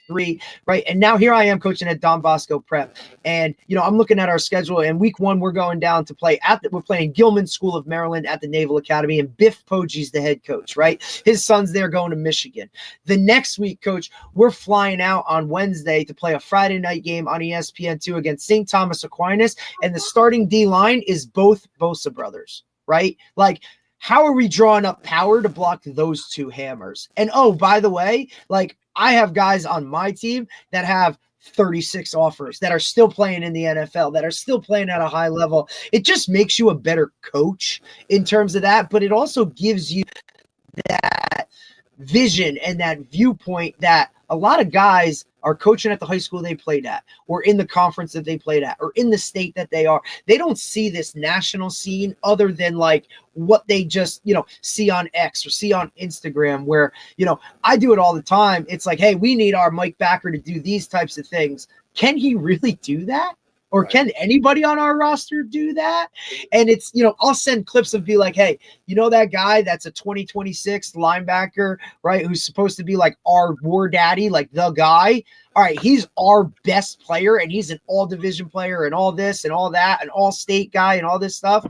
3, right? And now here I am coaching at Don Bosco Prep. And, I'm looking at our schedule, and week 1, we're going down to play we're playing Gilman School of Maryland at the Naval Academy, and Biff Poggi's the head coach, right? His son's there going to Michigan. The next week, Coach, we're flying out on Wednesday to play a Friday night game on ESPN2 against St. Thomas Aquinas, and the starting D-line is both Bosa brothers, right? Like, how are we drawing up power to block those 2 hammers? And, oh, by the way, I have guys on my team that have 36 offers that are still playing in the NFL, that are still playing at a high level. It just makes you a better coach in terms of that, but it also gives you that vision and that viewpoint that a lot of guys are coaching at the high school they played at, or in the conference that they played at, or in the state that they are. They don't see this national scene other than what they just, see on X or see on Instagram, where, I do it all the time. It's like, hey, we need our Mike Backer to do these types of things. Can he really do that? Or can anybody on our roster do that? And it's, I'll send clips of be like, hey, that guy that's a 2026 linebacker, right, who's supposed to be like our war daddy, like the guy. All right, he's our best player, and he's an all-division player and all this and all that, an all-state guy and all this stuff.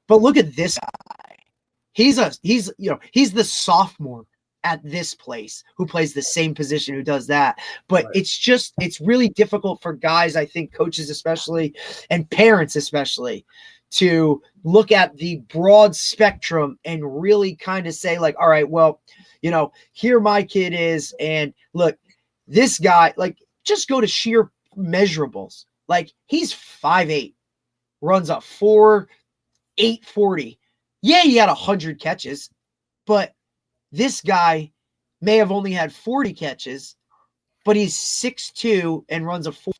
But look at this guy. He's the sophomore at this place who plays the same position, who does that. But it's really difficult for guys, I think, coaches especially, and parents especially, to look at the broad spectrum and really kind of say all right, well, here my kid is, and look, this guy, just go to sheer measurables. He's 5'8", runs a 4.840. Yeah, he had 100 catches, but this guy may have only had 40 catches, but he's 6'2" and runs a 4.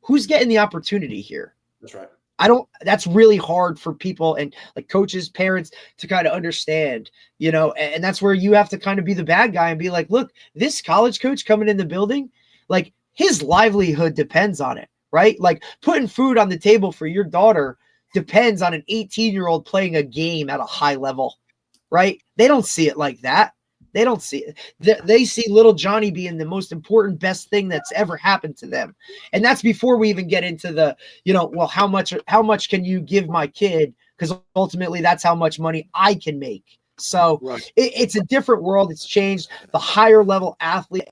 Who's getting the opportunity here? That's right. That's really hard for people and coaches, parents to kind of understand, and that's where you have to kind of be the bad guy and be like, look, this college coach coming in the building, his livelihood depends on it, right? Putting food on the table for your daughter depends on an 18-year-old playing a game at a high level. Right? They don't see it like that. They don't see it. They see little Johnny being the most important, best thing that's ever happened to them. And that's before we even get into the, well, how much can you give my kid? Because ultimately that's how much money I can make. So Right. it's a different world. It's changed. The higher level athlete,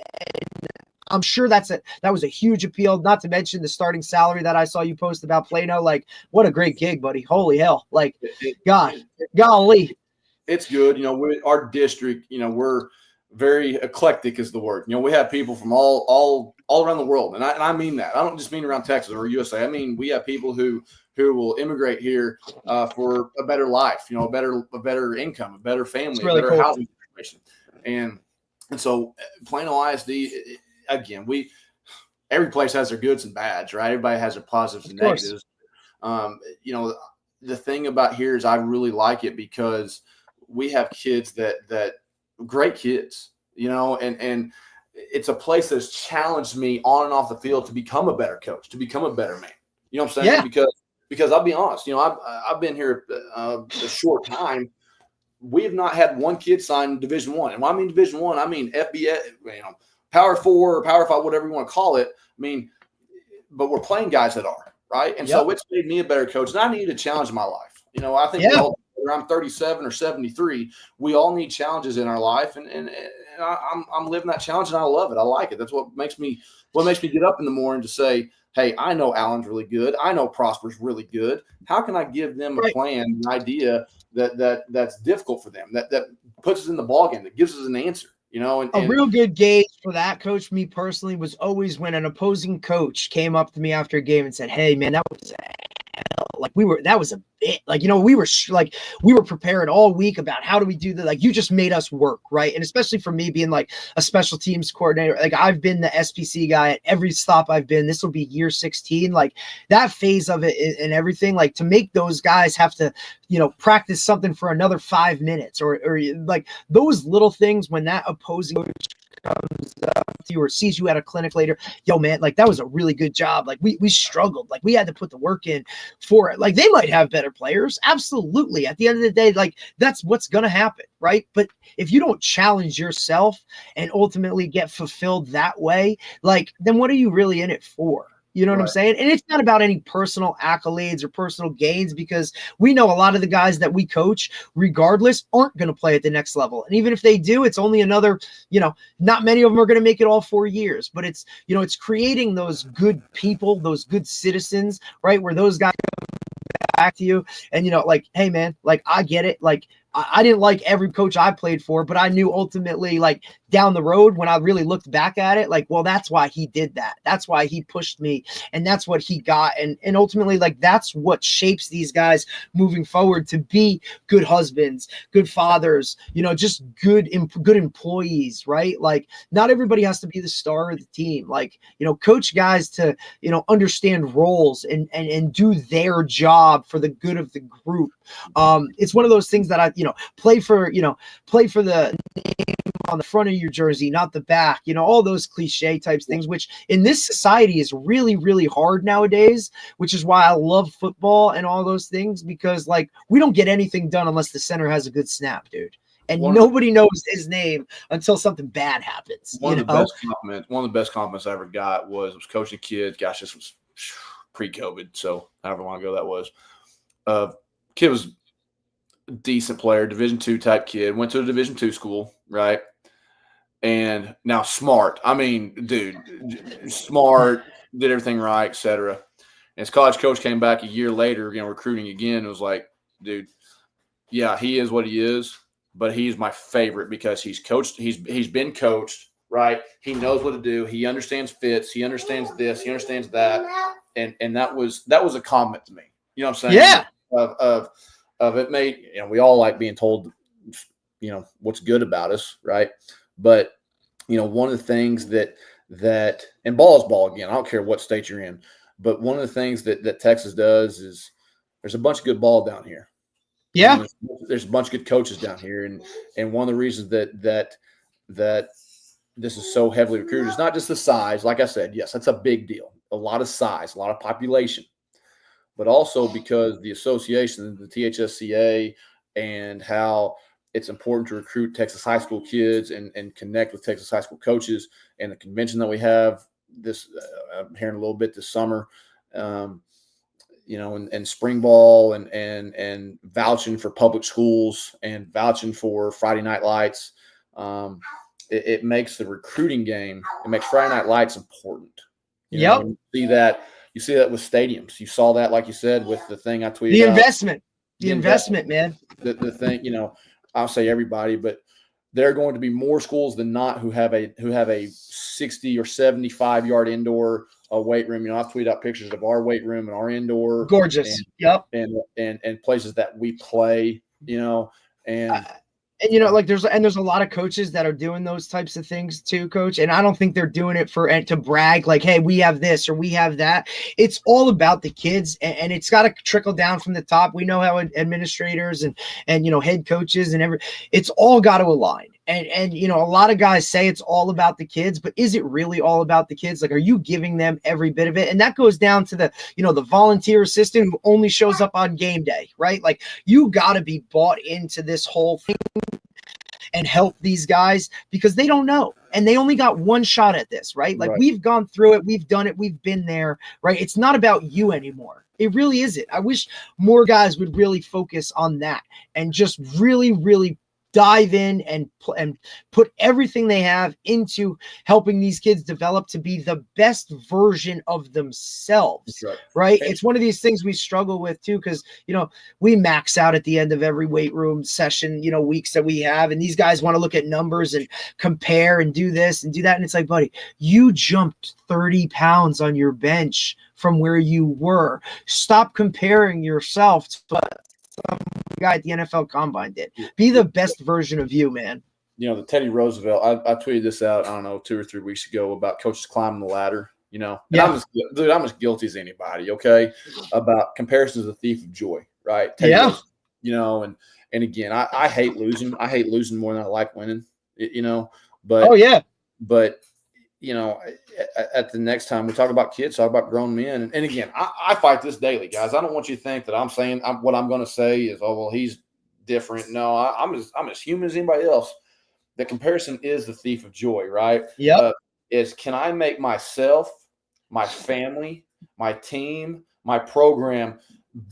I'm sure that was a huge appeal, not to mention the starting salary that I saw you post about Plano. Like, what a great gig, buddy. Holy hell. Like, golly. It's good. Our district, we're very eclectic is the word. We have people from all around the world. And I mean that. I don't just mean around Texas or USA. I mean, we have people who will immigrate here for a better life, a better income, a better family, really a better cool. housing situation. And so Plano ISD, again, every place has their goods and bads, right? Everybody has their positives and negatives. The thing about here is I really like it because we have kids that great kids, and it's a place that's challenged me on and off the field to become a better coach, to become a better man. You know what I'm saying? Yeah. Because I'll be honest, I've been here a short time. We have not had one kid sign Division I. And when I mean Division I mean FBS, Power 4 or Power 5, whatever you want to call it. I mean, but we're playing guys that are, right? And so it's made me a better coach. And I need a challenge in my life. I think whether I'm 37 or 73, we all need challenges in our life. And I'm living that challenge and I love it. I like it. That's what makes me get up in the morning to say, hey, I know Alan's really good. I know Prosper's really good. How can I give them a plan, an idea that's difficult for them, that puts us in the ballgame, that gives us an answer, And a real good gauge for that, coach, me personally, was always when an opposing coach came up to me after a game and said, hey, man, that was like that was a bit like, we were prepared all week about how do we do that. Like, you just made us work. Right. And especially for me being like a special teams coordinator, like I've been the SPC guy at every stop I've been. This will be year 16, like that phase of it and everything, like to make those guys have to, practice something for another 5 minutes or like those little things when that opposing coach comes up to you or sees you at a clinic later, yo, man, like that was a really good job. Like we struggled, like we had to put the work in for it. Like they might have better players. Absolutely. At the end of the day, like that's what's going to happen. Right. But if you don't challenge yourself and ultimately get fulfilled that way, like then what are you really in it for? You know what I'm saying? And it's not about any personal accolades or personal gains, because we know a lot of the guys that we coach, regardless, aren't going to play at the next level. And even if they do, it's only another, not many of them are going to make it all 4 years, but it's, it's creating those good people, those good citizens, right? Where those guys back to you and, like, hey, man, like, I get it. Like, I didn't like every coach I played for, but I knew ultimately, like down the road when I really looked back at it, like, well, that's why he did that. That's why he pushed me and that's what he got. And ultimately, like, that's what shapes these guys moving forward to be good husbands, good fathers, just good employees, right? Like not everybody has to be the star of the team. Like, coach guys to, understand roles and do their job for the good of the group. It's one of those things that I, play for the name on the front of your jersey, not the back, all those cliche types things, which in this society is really, really hard nowadays, which is why I love football and all those things, because like we don't get anything done unless the center has a good snap, dude. And nobody knows his name until something bad happens. One of the best compliments I ever got was coaching kids. Gosh, this was pre-COVID, so however long ago that was. Kid was a decent player, Division II type kid, went to a Division II school, right? And now smart. I mean, dude, smart, did everything right, etc. And his college coach came back a year later, recruiting again. And was like, dude, yeah, he is what he is, but he's my favorite because he's coached. He's been coached, right? He knows what to do. He understands fits. He understands this. He understands that. And that was a compliment to me. You know what I'm saying? Yeah. Of it made, we all like being told, what's good about us, right? But, one of the things that and ball is ball again. I don't care what state you're in, but one of the things that Texas does is there's a bunch of good ball down here. Yeah. There's a bunch of good coaches down here. And one of the reasons that this is so heavily recruited is not just the size. Like I said, yes, that's a big deal. A lot of size, a lot of population. But also because the association, the THSCA, and how it's important to recruit Texas high school kids and connect with Texas high school coaches. And the convention that we have this, I'm hearing a little bit this summer, and spring ball and vouching for public schools and vouching for Friday Night Lights. It makes the recruiting game, it makes Friday Night Lights important. You see that with stadiums. You saw that, like you said, with the thing I tweeted. The investment, man. The thing, I'll say everybody, but there are going to be more schools than not who have a 60 or 75 yard indoor weight room. I've tweeted out pictures of our weight room and our indoor. Gorgeous. And places that we play, And there's a lot of coaches that are doing those types of things too, Coach. And I don't think they're doing it to brag, like, hey, we have this or we have that. It's all about the kids, and it's got to trickle down from the top. We know how administrators and head coaches and it's all got to align. And a lot of guys say it's all about the kids, but is it really all about the kids? Like, are you giving them every bit of it? And that goes down to the volunteer assistant who only shows up on game day, right? Like, you got to be bought into this whole thing and help these guys, because they don't know. And they only got one shot at this, right? Like, we've gone through it. We've done it. We've been there, right? It's not about you anymore. It really isn't. I wish more guys would really focus on that and just really, really dive in and put everything they have into helping these kids develop to be the best version of themselves. Right. It's one of these things we struggle with too, because we max out at the end of every weight room session, weeks that we have, and these guys want to look at numbers and compare and do this and do that, and it's like, buddy, you jumped 30 pounds on your bench from where you were. Stop comparing yourself to some guy at the NFL Combine did. Be the best version of you, man. The Teddy Roosevelt, I tweeted this out, I don't know, 2 or 3 weeks ago about coaches climbing the ladder, And I'm as guilty as anybody, okay, about comparison is the thief of joy, right? Teddy Roosevelt, and again, I hate losing. I hate losing more than I like winning, but but at the next time we talk about kids, talk about grown men. And again, I fight this daily, guys. I don't want you to think that I'm saying what I'm going to say is, oh, well, he's different. No, I'm as human as anybody else. The comparison is the thief of joy, right? Is can I make myself, my family, my team, my program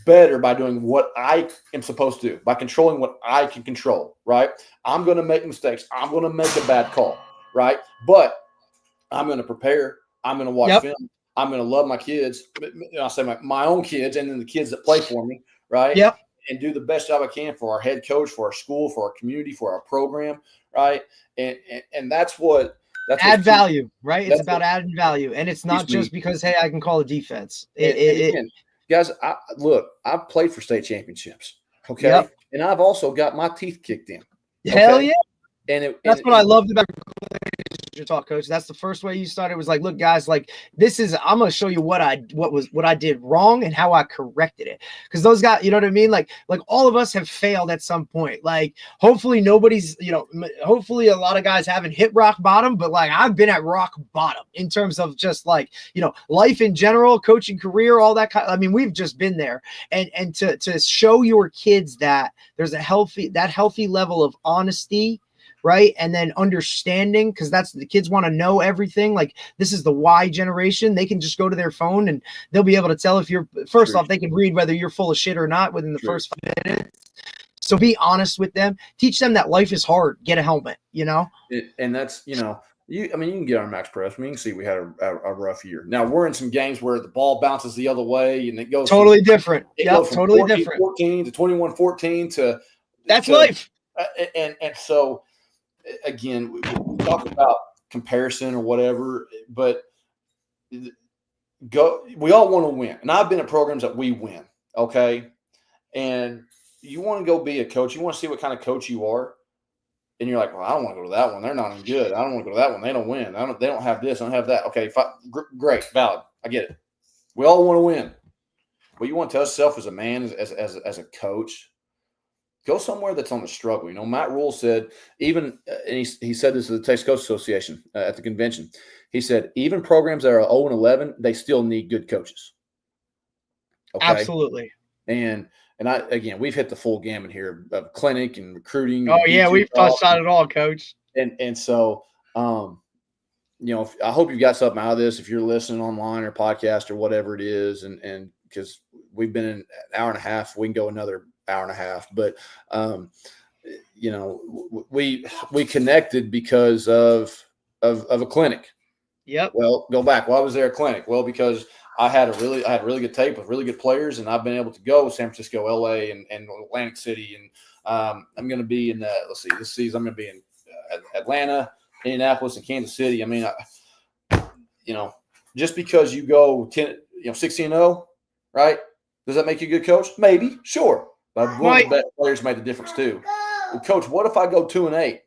better by doing what I am supposed to do, by controlling what I can control, right? I'm going to make mistakes. I'm going to make a bad call, right? But I'm going to prepare. I'm going to watch film. I'm going to love my kids. I'll say my own kids, and then the kids that play for me, right? And do the best job I can for our head coach, for our school, for our community, for our program, right? And that's add value, right? It's about adding value, and it's not just because, hey, I can call a defense. Again, guys, I've played for state championships, okay, and I've also got my teeth kicked in. Okay? Hell yeah! That's what I loved about your talk, Coach. That's the first way you started. It was like, look, guys, like I'm going to show you what I did wrong and how I corrected it. Because those guys, you know what I mean? Like all of us have failed at some point. Like, hopefully nobody's, hopefully a lot of guys haven't hit rock bottom, but like I've been at rock bottom in terms of just like, life in general, coaching career, all that I mean, we've just been there. And to show your kids that there's a healthy level of honesty, right? And then understanding, because that's the kids want to know everything. Like, this is the Y generation. They can just go to their phone and they'll be able to tell if you're first off, they can read whether you're full of shit or not within the first 5 minutes. So be honest with them. Teach them that life is hard. Get a helmet, and that's, you can get on Max Press. I mean, you can see we had a rough year. Now we're in some games where the ball bounces the other way and it goes totally different. Goes from totally 14, different. 14 to 21-14 to that's life. And so again, we talk about comparison or whatever, but we all want to win. And I've been at programs that we win. Okay. And you want to go be a coach. You want to see what kind of coach you are. And you're like, well, I don't want to go to that one. They're not any good. I don't want to go to that one. They don't win. They don't have this. I don't have that. Okay. Great. Valid. I get it. We all want to win. But you want to tell yourself as a man, as a coach, go somewhere that's on the struggle. Matt Rule said, and he said this to the Texas Coach Association at the convention. He said, even programs that are 0-11, they still need good coaches. Okay? Absolutely. And we've hit the full gamut here of clinic and recruiting. Oh, and yeah, we've touched on it all, Coach. And so, I hope you got something out of this if you're listening online or podcast or whatever it is. And because we've been in an hour and a half, we can go another hour and a half. But, we connected because of a clinic. Yep. Well, go back. Why was there a clinic? Well, because I had really good tape with really good players, and I've been able to go San Francisco, LA, and Atlantic City. And I'm going to be in this season I'm going to be in Atlanta, Indianapolis, and Kansas City. I mean, just because you go 16-0, right? Does that make you a good coach? Maybe, sure. But one of the best players made the difference too. Well, Coach, what if I go 2-8?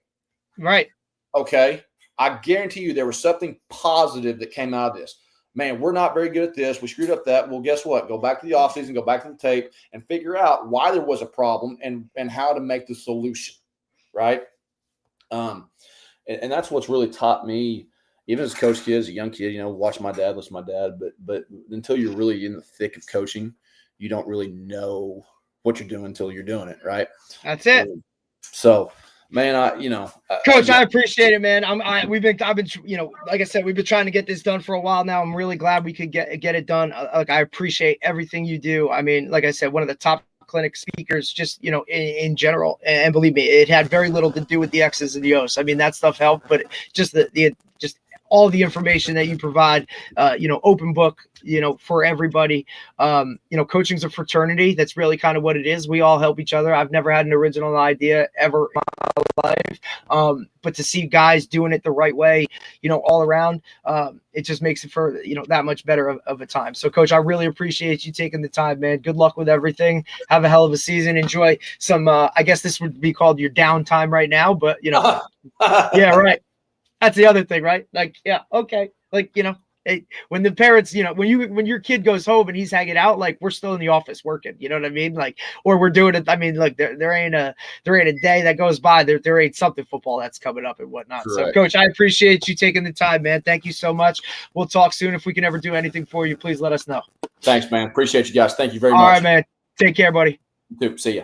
Right. Okay. I guarantee you there was something positive that came out of this. Man, we're not very good at this. We screwed up that. Well, guess what? Go back to the offseason, go back to the tape, and figure out why there was a problem and how to make the solution, right? And that's what's really taught me, even as a coach kid, as a young kid, watch my dad, listen to my dad. But until you're really in the thick of coaching, you don't really know what you're doing until you're doing it, right? That's it. So, man, Coach, I appreciate it, man. I've been, like I said, we've been trying to get this done for a while now. I'm really glad we could get it done. I appreciate everything you do. I mean, like I said, one of the top clinic speakers, just, in general. And believe me, it had very little to do with the X's and the O's. I mean, that stuff helped, but just just all the information that you provide, open book, for everybody. Coaching's a fraternity. That's really kind of what it is. We all help each other. I've never had an original idea ever in my life. But to see guys doing it the right way, all around, it just makes it for, that much better of a time. So, Coach, I really appreciate you taking the time, man. Good luck with everything. Have a hell of a season. Enjoy some, I guess this would be called your downtime right now, but, yeah, right. That's the other thing, right? Like, yeah, okay. Like, when the parents, when your kid goes home and he's hanging out, like, we're still in the office working, you know what I mean? Like, or we're doing it. I mean, look, there ain't a day that goes by there ain't something football that's coming up and whatnot. Correct. So, Coach, I appreciate you taking the time, man. Thank you so much. We'll talk soon. If we can ever do anything for you, please let us know. Thanks, man. Appreciate you guys. Thank you very much. All right, man. Take care, buddy. You too. See ya.